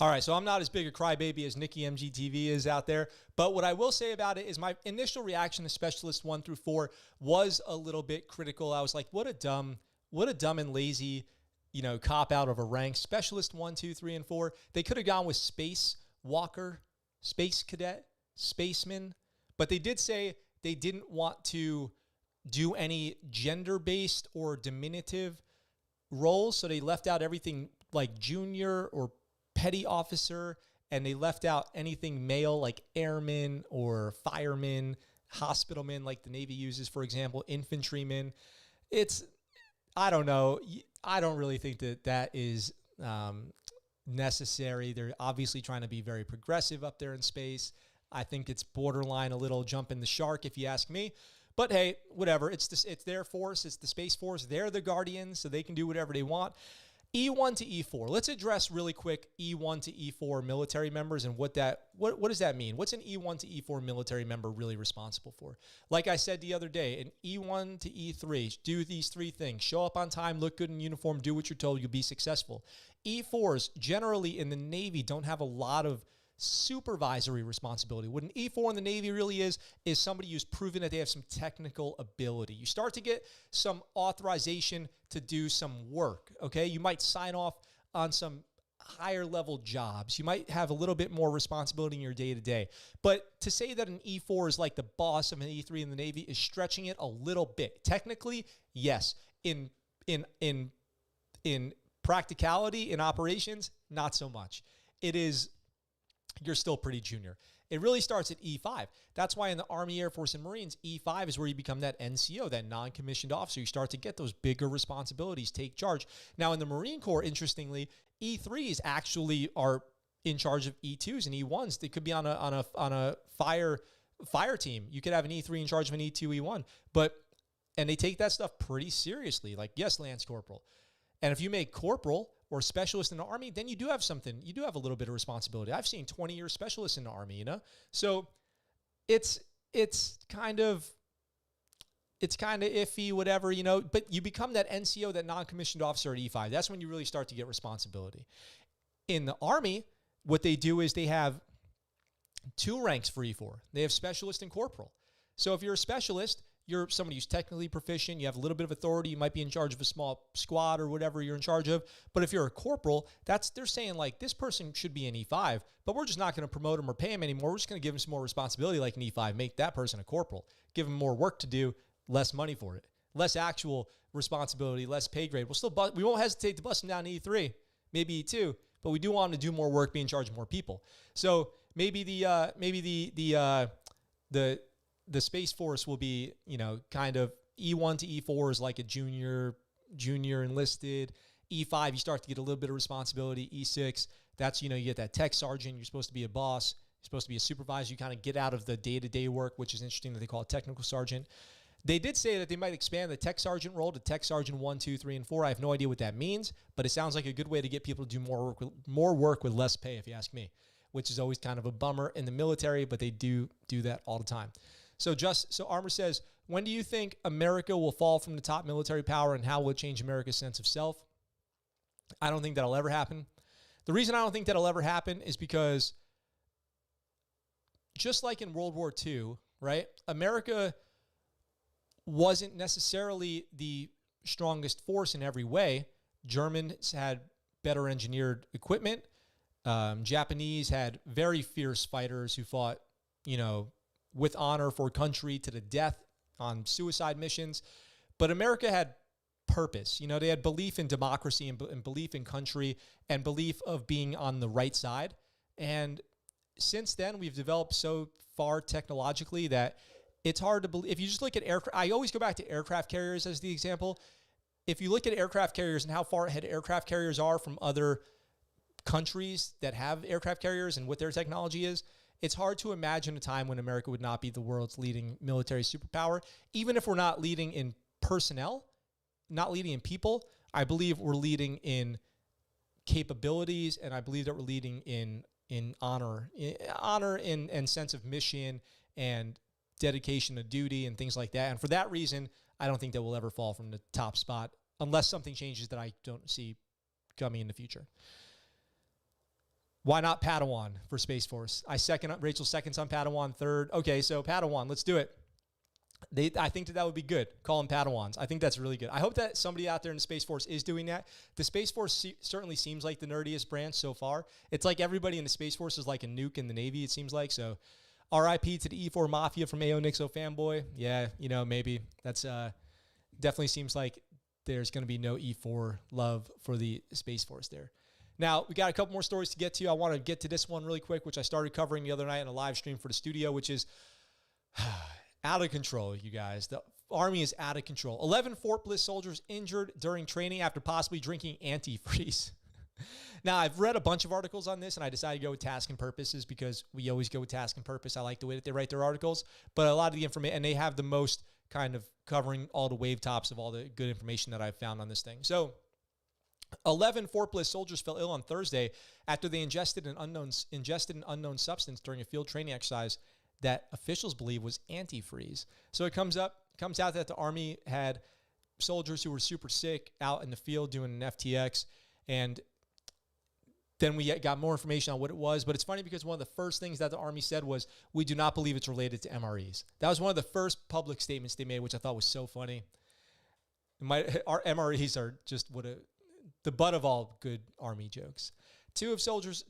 All right, so I'm not as big a crybaby as Nikki MGTV is out there, but what I will say about it is my initial reaction to Specialist 1 through 4 was a little bit critical. I was like, what a dumb and lazy, cop out of a rank. Specialist 1, 2, 3, and 4. They could have gone with Space Walker, Space Cadet, Spaceman, but they did say they didn't want to do any gender-based or diminutive roles, so they left out everything like junior or petty officer, and they left out anything male like airman or fireman, hospitalman like the Navy uses, for example, infantryman. I don't know. I don't really think that is necessary. They're obviously trying to be very progressive up there in space. I think it's borderline a little jumping the shark, if you ask me. But hey, whatever. It's their force. It's the Space Force. They're the Guardians, so they can do whatever they want. E1 to E4. Let's address really quick E1 to E4 military members and what does that mean? What's an E1 to E4 military member really responsible for? Like I said the other day, an E1 to E3, do these 3 things. Show up on time, look good in uniform, do what you're told, you'll be successful. E4s generally in the Navy don't have a lot of supervisory responsibility. What an E4 in the Navy really is somebody who's proven that they have some technical ability. You start to get some authorization to do some work, okay? You might sign off on some higher level jobs. You might have a little bit more responsibility in your day-to-day. But to say that an E4 is like the boss of an E3 in the Navy is stretching it a little bit. Technically, yes. In practicality, in operations, not so much. You're still pretty junior. It really starts at E5. That's why in the Army, Air Force, and Marines, E5 is where you become that NCO, that non-commissioned officer. You start to get those bigger responsibilities, take charge. Now, in the Marine Corps, interestingly, E3s actually are in charge of E2s and E1s. They could be on a fire team. You could have an E3 in charge of an E2, E1. And they take that stuff pretty seriously. Like, yes, Lance Corporal. And if you make corporal or specialist in the Army, then you do have something. You do have a little bit of responsibility. I've seen 20-year specialists in the Army, you know? So it's kind of iffy, whatever, you know, but you become that NCO, that non-commissioned officer at E5. That's when you really start to get responsibility. In the Army, what they do is they have 2 ranks for E4. They have specialist and corporal. So if you're a specialist, you're somebody who's technically proficient, you have a little bit of authority, you might be in charge of a small squad or whatever you're in charge of. But if you're a corporal, they're saying like, this person should be an E5, but we're just not going to promote him or pay him anymore. We're just going to give him some more responsibility like an E5, make that person a corporal, give him more work to do, less money for it, less actual responsibility, less pay grade. We won't hesitate to bust him down to E3, maybe E2, but we do want him to do more work, be in charge of more people. So maybe the Space Force will be, you know, kind of E1 to E4 is like a junior enlisted. E5, you start to get a little bit of responsibility. E6, that's, you know, you get that tech sergeant. You're supposed to be a boss. You're supposed to be a supervisor. You kind of get out of the day-to-day work, which is interesting that they call it technical sergeant. They did say that they might expand the tech sergeant role to tech sergeant 1, 2, 3, and 4. I have no idea what that means, but it sounds like a good way to get people to do more work with less pay, if you ask me, which is always kind of a bummer in the military, but they do that all the time. So Armor says, when do you think America will fall from the top military power, and how will it change America's sense of self? I don't think that'll ever happen. The reason I don't think that'll ever happen is because just like in World War II, right? America wasn't necessarily the strongest force in every way. Germans had better engineered equipment. Japanese had very fierce fighters who fought, you know, with honor for country to the death on suicide missions. But America had purpose. You know, they had belief in democracy and belief in country and belief of being on the right side. And since then, we've developed so far technologically that it's hard to believe. If you just look at aircraft, I always go back to aircraft carriers as the example. If you look at aircraft carriers and how far ahead aircraft carriers are from other countries that have aircraft carriers and what their technology is, it's hard to imagine a time when America would not be the world's leading military superpower. Even if we're not leading in personnel, not leading in people, I believe we're leading in capabilities, and I believe that we're leading in honor and sense of mission and dedication to duty and things like that. And for that reason, I don't think that we'll ever fall from the top spot unless something changes that I don't see coming in the future. Why not Padawan for Space Force? Rachel seconds on Padawan, third. Okay, so Padawan, let's do it. I think that would be good. Call them Padawans. I think that's really good. I hope that somebody out there in the Space Force is doing that. The Space Force certainly seems like the nerdiest branch so far. It's like everybody in the Space Force is like a nuke in the Navy, it seems like. So RIP to the E4 Mafia from AO Nixo fanboy. Yeah, you know, maybe. That's definitely seems like there's going to be no E4 love for the Space Force there. Now, we got a couple more stories to get to. I want to get to this one really quick, which I started covering the other night in a live stream for the studio, which is out of control, you guys. The Army is out of control. 11 Fort Bliss soldiers injured during training after possibly drinking antifreeze. Now, I've read a bunch of articles on this, and I decided to go with task and purposes because we always go with task and purpose. I like the way that they write their articles, but a lot of the information, and they have the most kind of covering all the wave tops of all the good information that I've found on this thing. So 11 Fort Bliss soldiers fell ill on Thursday after they ingested an unknown substance during a field training exercise that officials believe was antifreeze. So it comes out that the Army had soldiers who were super sick out in the field doing an FTX, and then we got more information on what it was. But it's funny because one of the first things that the Army said was, we do not believe it's related to MREs. That was one of the first public statements they made, which I thought was so funny. Our MREs are just the butt of all good Army jokes. Two of the soldiers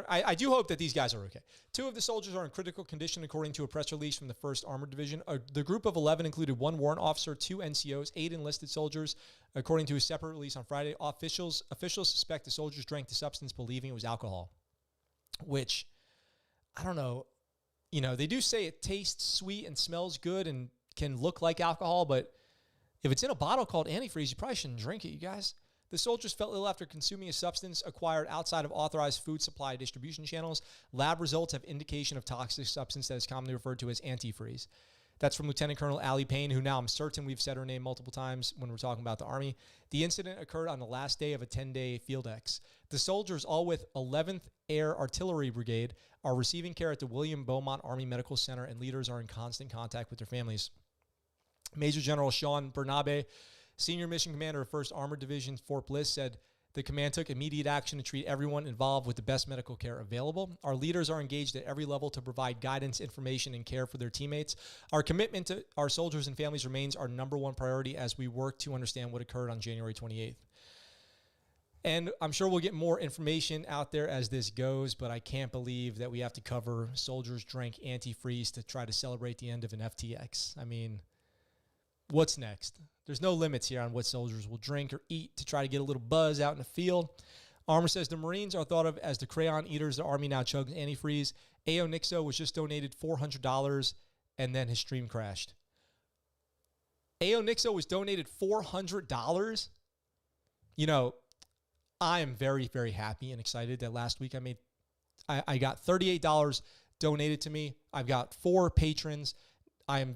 I do hope that these guys are okay. 2 of the soldiers are in critical condition, according to a press release from the 1st Armored Division. The group of 11 included 1 warrant officer, 2 NCOs, 8 enlisted soldiers, according to a separate release on Friday. Officials suspect the soldiers drank the substance, believing it was alcohol, which, I don't know. they do say it tastes sweet and smells good and can look like alcohol, but if it's in a bottle called antifreeze, you probably shouldn't drink it, you guys. The soldiers felt ill after consuming a substance acquired outside of authorized food supply distribution channels. Lab results have indication of toxic substance that is commonly referred to as antifreeze. That's from Lieutenant Colonel Allie Payne, who now I'm certain we've said her name multiple times when we're talking about the Army. The incident occurred on the last day of a 10-day field ex. The soldiers, all with 11th Air Artillery Brigade, are receiving care at the William Beaumont Army Medical Center, and leaders are in constant contact with their families. Major General Sean Bernabe, Senior Mission Commander of 1st Armored Division, Fort Bliss, said the command took immediate action to treat everyone involved with the best medical care available. Our leaders are engaged at every level to provide guidance, information, and care for their teammates. Our commitment to our soldiers and families remains our number one priority as we work to understand what occurred on January 28th. And I'm sure we'll get more information out there as this goes, but I can't believe that we have to cover soldiers drank antifreeze to try to celebrate the end of an FTX. I mean, what's next? There's no limits here on what soldiers will drink or eat to try to get a little buzz out in the field. Armor says the Marines are thought of as the crayon eaters. The Army now chugs antifreeze. A.O. Nixo was just donated $400, and then his stream crashed. A.O. Nixo was donated $400? I am very, very happy and excited that last week I got $38 donated to me. I've got 4 patrons. I'm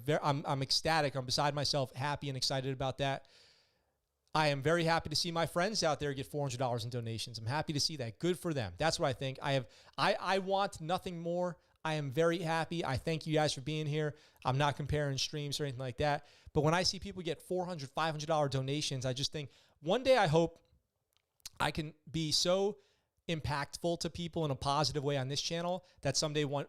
ecstatic. I'm beside myself, happy and excited about that. I am very happy to see my friends out there get $400 in donations. I'm happy to see that. Good for them. That's what I think. I want nothing more. I am very happy. I thank you guys for being here. I'm not comparing streams or anything like that. But when I see people get $400, $500 donations, I just think one day I hope I can be so impactful to people in a positive way on this channel that someday one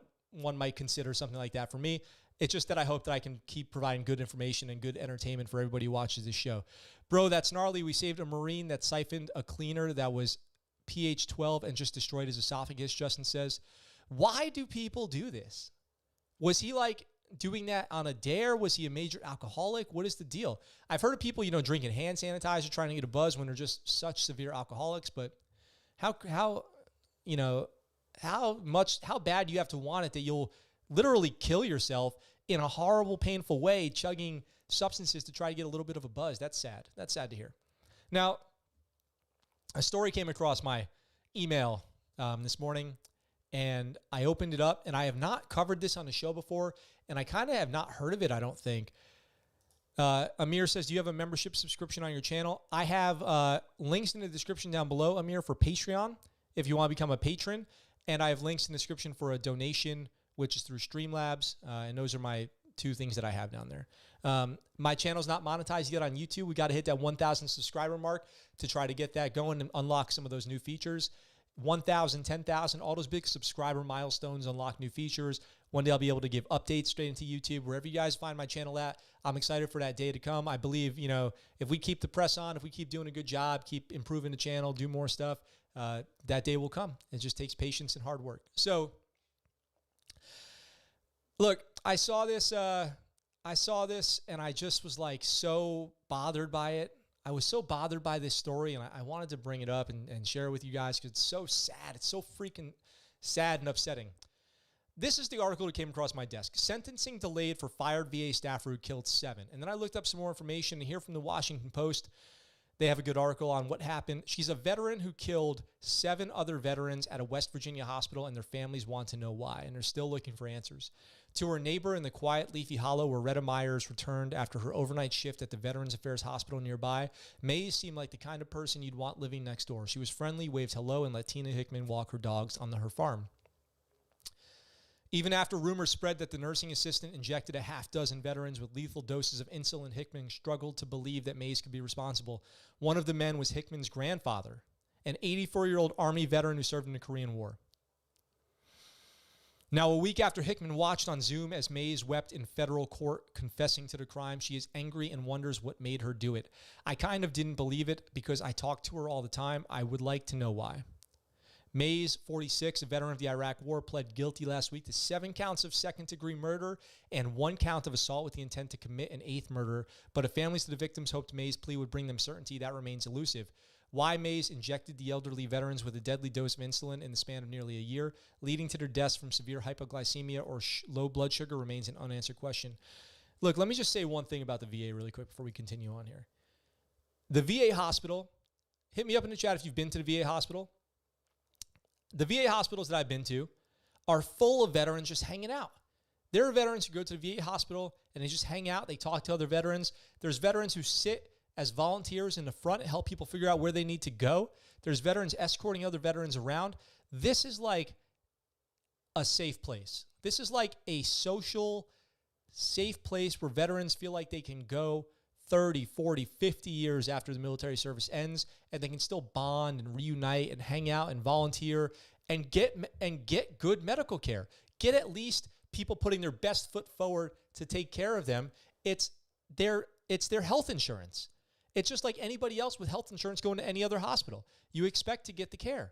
might consider something like that for me. It's just that I hope that I can keep providing good information and good entertainment for everybody who watches this show. Bro, that's gnarly. We saved a Marine that siphoned a cleaner that was pH 12 and just destroyed his esophagus, Justin says. Why do people do this? Was he doing that on a dare? Was he a major alcoholic? What is the deal? I've heard of people, drinking hand sanitizer, trying to get a buzz when they're just such severe alcoholics, but how bad do you have to want it that you'll literally kill yourself in a horrible, painful way, chugging substances to try to get a little bit of a buzz? That's sad. That's sad to hear. Now, a story came across my email this morning, and I opened it up, and I have not covered this on the show before, and I kind of have not heard of it, I don't think. Amir says, do you have a membership subscription on your channel? I have links in the description down below, Amir, for Patreon, if you want to become a patron, and I have links in the description for a donation, which is through Streamlabs, and those are my 2 things that I have down there. My channel's not monetized yet on YouTube. We got to hit that 1,000 subscriber mark to try to get that going and unlock some of those new features. 1,000, 10,000, all those big subscriber milestones unlock new features. One day I'll be able to give updates straight into YouTube, wherever you guys find my channel at. I'm excited for that day to come. I believe, if we keep the press on, if we keep doing a good job, keep improving the channel, do more stuff, that day will come. It just takes patience and hard work. So, look, I saw this and I just was so bothered by it. I was so bothered by this story, and I wanted to bring it up and share it with you guys because it's so sad. It's so freaking sad and upsetting. This is the article that came across my desk. Sentencing delayed for fired VA staffer who killed 7. And then I looked up some more information here from the Washington Post. They have a good article on what happened. She's a veteran who killed 7 other veterans at a West Virginia hospital, and their families want to know why, and they're still looking for answers. To her neighbor in the quiet Leafy Hollow, where Retta Myers returned after her overnight shift at the Veterans Affairs Hospital nearby, Mays seemed like the kind of person you'd want living next door. She was friendly, waved hello, and let Tina Hickman walk her dogs on her farm. Even after rumors spread that the nursing assistant injected a half-dozen veterans with lethal doses of insulin, Hickman struggled to believe that Mays could be responsible. One of the men was Hickman's grandfather, an 84-year-old Army veteran who served in the Korean War. Now, a week after Hickman watched on Zoom as Mays wept in federal court confessing to the crime, she is angry and wonders what made her do it. I kind of didn't believe it because I talk to her all the time. I would like to know why. Mays, 46, a veteran of the Iraq War, pled guilty last week to 7 counts of second-degree murder and 1 count of assault with the intent to commit an 8th murder, but if families of the victims hoped Mays' plea would bring them certainty, that remains elusive. why Mays injected the elderly veterans with a deadly dose of insulin in the span of nearly a year, leading to their deaths from severe hypoglycemia or low blood sugar, remains an unanswered question. Look, let me just say one thing about the VA really quick before we continue on here. The VA hospital, hit me up in the chat if you've been to the VA hospital. The VA hospitals that I've been to are full of veterans just hanging out. There are veterans who go to the VA hospital and they just hang out. They talk to other veterans. There's veterans who sit as volunteers in the front and help people figure out where they need to go. There's veterans escorting other veterans around. This is like a safe place. This is like a social, safe place where veterans feel like they can go 30, 40, 50 years after the military service ends, and they can still bond and reunite and hang out and volunteer and get good medical care. Get at least people putting their best foot forward to take care of them. It's their health insurance. It's just like anybody else with health insurance going to any other hospital. You expect to get the care.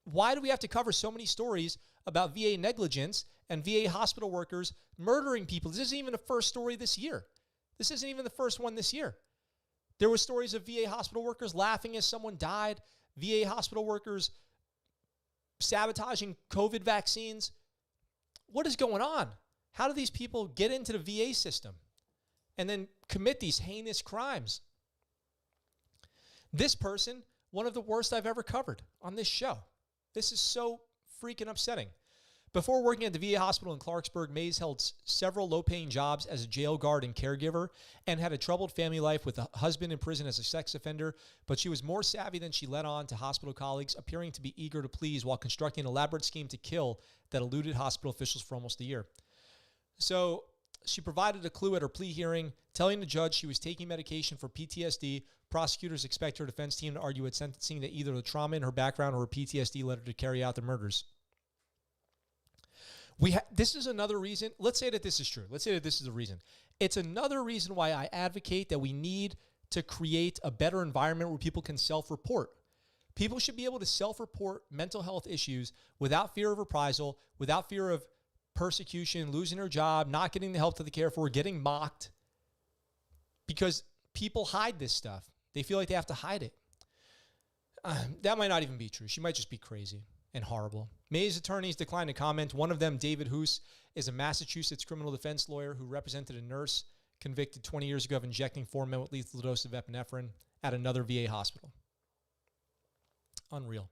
Why do we have to cover so many stories about VA negligence and VA hospital workers murdering people? This isn't even the first story this year. This isn't even the first one this year. There were stories of VA hospital workers laughing as someone died, VA hospital workers sabotaging COVID vaccines. What is going on? How do these people get into the VA system and then commit these heinous crimes? This person, one of the worst I've ever covered on this show. This is so freaking upsetting. Before working at the VA hospital in Clarksburg, Mays held several low-paying jobs as a jail guard and caregiver and had a troubled family life with a husband in prison as a sex offender, but she was more savvy than she let on to hospital colleagues, appearing to be eager to please while constructing an elaborate scheme to kill that eluded hospital officials for almost a year. So she provided a clue at her plea hearing, telling the judge she was taking medication for PTSD. Prosecutors expect her defense team to argue at sentencing that either the trauma in her background or her PTSD led her to carry out the murders. This is another reason. Let's say that this is true. Let's say that this is the reason. It's another reason why I advocate that we need to create a better environment where people can self-report. People should be able to self-report mental health issues without fear of reprisal, without fear of persecution, losing their job, not getting the help that they care for, getting mocked, because people hide this stuff. They feel like they have to hide it. That might not even be true. She might just be crazy and horrible. May's attorneys declined to comment. One of them, David Hoos, is a Massachusetts criminal defense lawyer who represented a nurse convicted 20 years ago of injecting 4 men with lethal dose of epinephrine at another VA hospital. Unreal.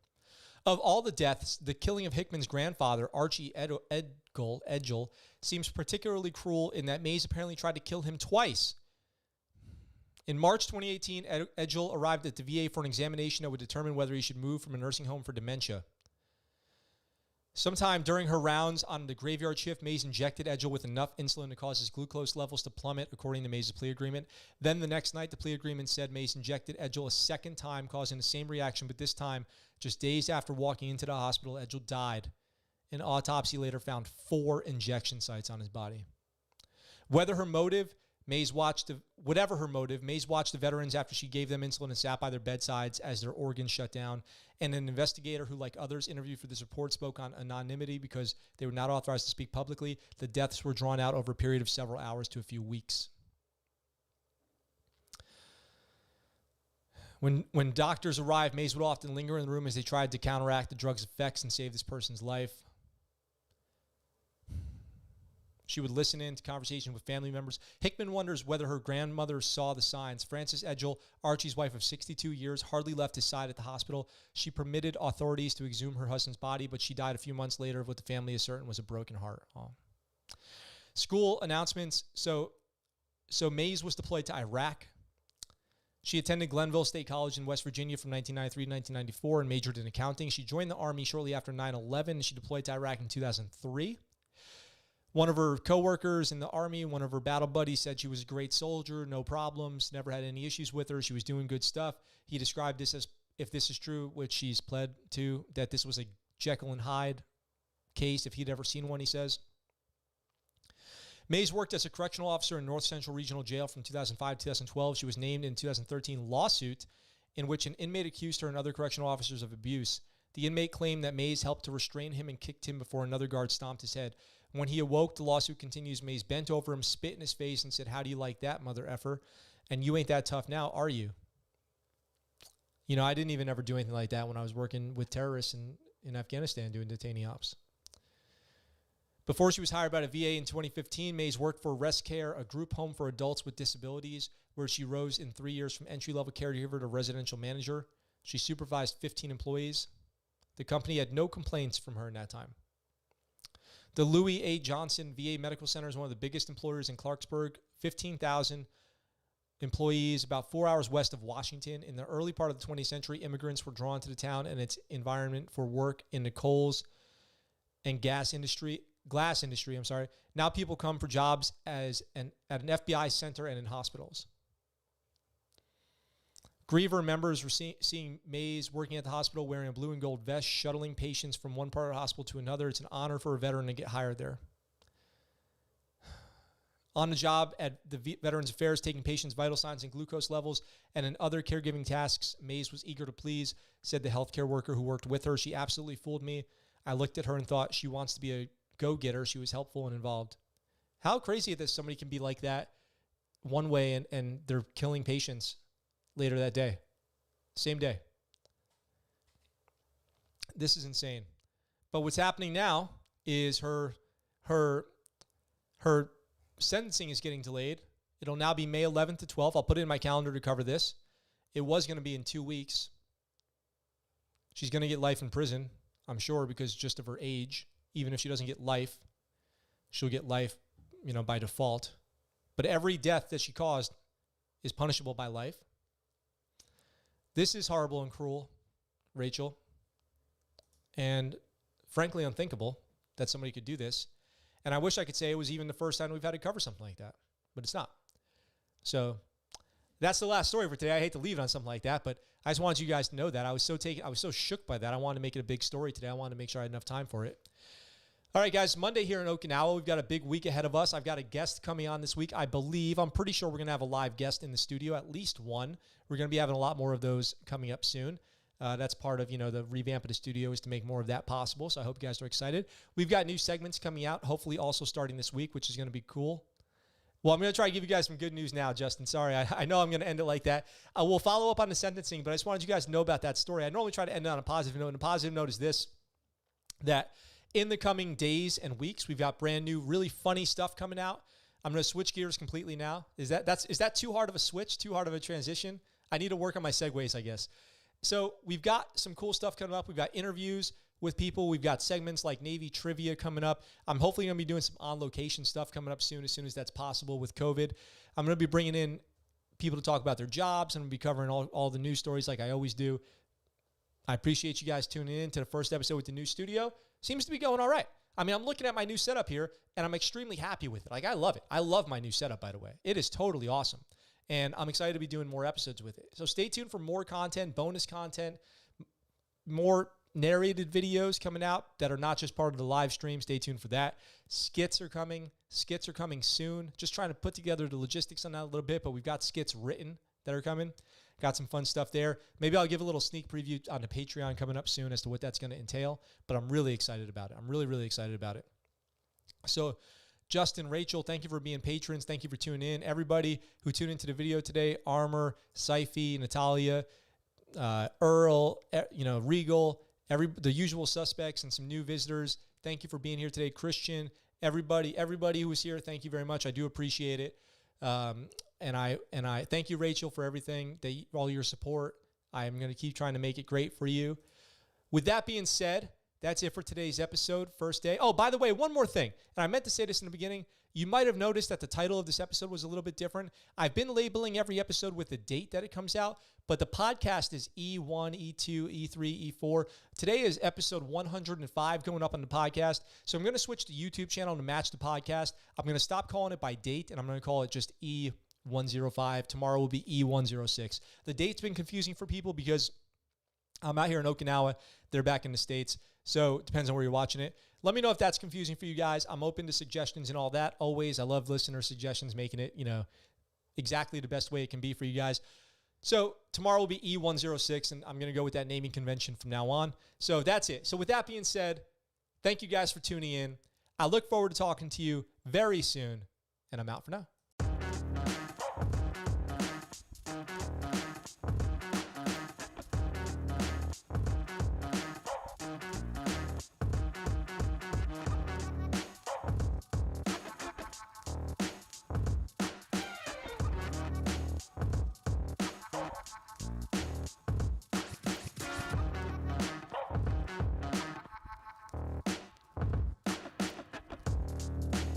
Of all the deaths, the killing of Hickman's grandfather, Archie Edgell, seems particularly cruel in that Mays apparently tried to kill him twice. In March 2018, Edgell arrived at the VA for an examination that would determine whether he should move from a nursing home for dementia. Sometime during her rounds on the graveyard shift, Mays injected Edgell with enough insulin to cause his glucose levels to plummet, according to Mays' plea agreement. Then the next night, the plea agreement said Mays injected Edgell a second time, causing the same reaction, but this time, just days after walking into the hospital, Edgell died. An autopsy later found 4 injection sites on his body. Whatever her motive, Mays watched the veterans after she gave them insulin and sat by their bedsides as their organs shut down. And an investigator who, like others interviewed for this report, spoke on anonymity because they were not authorized to speak publicly. The deaths were drawn out over a period of several hours to a few weeks. When doctors arrived, Mays would often linger in the room as they tried to counteract the drug's effects and save this person's life. She would listen in to conversation with family members. Hickman wonders whether her grandmother saw the signs. Frances Edgell, Archie's wife of 62 years, hardly left his side at the hospital. She permitted authorities to exhume her husband's body, but she died a few months later of what the family is certain was a broken heart. Oh. School announcements. So Mays was deployed to Iraq. She attended Glenville State College in West Virginia from 1993 to 1994 and majored in accounting. She joined the Army shortly after 9/11. She deployed to Iraq in 2003. One of her coworkers in the Army, one of her battle buddies, said she was a great soldier, no problems, never had any issues with her. She was doing good stuff. He described this as, if this is true, which she's pled to, that this was a Jekyll and Hyde case, if he'd ever seen one, he says. Mays worked as a correctional officer in North Central Regional Jail from 2005 to 2012. She was named in 2013 lawsuit in which an inmate accused her and other correctional officers of abuse. The inmate claimed that Mays helped to restrain him and kicked him before another guard stomped his head. When he awoke, the lawsuit continues, Mays bent over him, spit in his face, and said, "How do you like that, mother effer? And you ain't that tough now, are you?" I didn't even ever do anything like that when I was working with terrorists in Afghanistan doing detainee ops. Before she was hired by the VA in 2015, Mays worked for Rest Care, a group home for adults with disabilities, where she rose in 3 years from entry-level caregiver to residential manager. She supervised 15 employees. The company had no complaints from her in that time. The Louis A. Johnson VA Medical Center is one of the biggest employers in Clarksburg, 15,000 employees, about 4 hours west of Washington. In the early part of the 20th century, immigrants were drawn to the town and its environment for work in the coals and glass industry. Now people come for jobs at an FBI center and in hospitals. Griever members were seeing Mays working at the hospital wearing a blue and gold vest, shuttling patients from one part of the hospital to another. It's an honor for a veteran to get hired there. On the job at the Veterans Affairs, taking patients' vital signs and glucose levels, and in other caregiving tasks, Mays was eager to please, said the healthcare worker who worked with her. She absolutely fooled me. I looked at her and thought she wants to be a go-getter. She was helpful and involved. How crazy is this? Somebody can be like that one way and they're killing patients later that day. Same day. This is insane. But what's happening now is her sentencing is getting delayed. It'll now be May 11th to 12th. I'll put it in my calendar to cover this. It was going to be in 2 weeks. She's going to get life in prison, I'm sure, because just of her age. Even if she doesn't get life, she'll get life, by default. But every death that she caused is punishable by life. This is horrible and cruel, Rachel. And frankly, unthinkable that somebody could do this. And I wish I could say it was even the first time we've had to cover something like that, but it's not. So that's the last story for today. I hate to leave it on something like that, but I just wanted you guys to know that. I was so shook by that. I wanted to make it a big story today. I wanted to make sure I had enough time for it. All right, guys, Monday here in Okinawa. We've got a big week ahead of us. I've got a guest coming on this week. I'm pretty sure we're going to have a live guest in the studio, at least one. We're going to be having a lot more of those coming up soon. That's part of, the revamp of the studio is to make more of that possible. So I hope you guys are excited. We've got new segments coming out, hopefully also starting this week, which is going to be cool. Well, I'm going to try to give you guys some good news now, Justin. Sorry, I know I'm going to end it like that. We'll follow up on the sentencing, but I just wanted you guys to know about that story. I normally try to end it on a positive note, and the positive note is this, that in the coming days and weeks, we've got brand new, really funny stuff coming out. I'm going to switch gears completely now. Is that too hard of a switch, too hard of a transition? I need to work on my segues, I guess. So we've got some cool stuff coming up. We've got interviews with people. We've got segments like Navy Trivia coming up. I'm hopefully going to be doing some on-location stuff coming up soon as that's possible with COVID. I'm going to be bringing in people to talk about their jobs. I'm going to be covering all the news stories like I always do. I appreciate you guys tuning in to the first episode with the new studio. Seems to be going all right. I mean, I'm looking at my new setup here, and I'm extremely happy with it. Like, I love it. I love my new setup, by the way. It is totally awesome. And I'm excited to be doing more episodes with it. So stay tuned for more content, bonus content, more narrated videos coming out that are not just part of the live stream. Stay tuned for that. Skits are coming. Skits are coming soon. Just trying to put together the logistics on that a little bit, but we've got skits written that are coming. Got some fun stuff there. Maybe I'll give a little sneak preview on the Patreon coming up soon as to what that's going to entail, but I'm really excited about it. I'm really, really excited about it. So Justin, Rachel, thank you for being patrons. Thank you for tuning in. Everybody who tuned into the video today, Armor, Syfy, Natalia, Earl, Regal, the usual suspects and some new visitors. Thank you for being here today. Christian, everybody who was here, thank you very much. I do appreciate it. And I thank you, Rachel, for everything, all your support. I'm going to keep trying to make it great for you. With that being said, that's it for today's episode, first day. Oh, by the way, one more thing, and I meant to say this in the beginning. You might have noticed that the title of this episode was a little bit different. I've been labeling every episode with the date that it comes out, but the podcast is E1, E2, E3, E4. Today is episode 105 going up on the podcast, so I'm going to switch the YouTube channel to match the podcast. I'm going to stop calling it by date, and I'm going to call it just E105. Tomorrow will be E106. The date's been confusing for people because I'm out here in Okinawa. They're back in the States. So it depends on where you're watching it. Let me know if that's confusing for you guys. I'm open to suggestions and all that. Always. I love listener suggestions, making it, exactly the best way it can be for you guys. So tomorrow will be E106, and I'm going to go with that naming convention from now on. So that's it. So with that being said, thank you guys for tuning in. I look forward to talking to you very soon, and I'm out for now.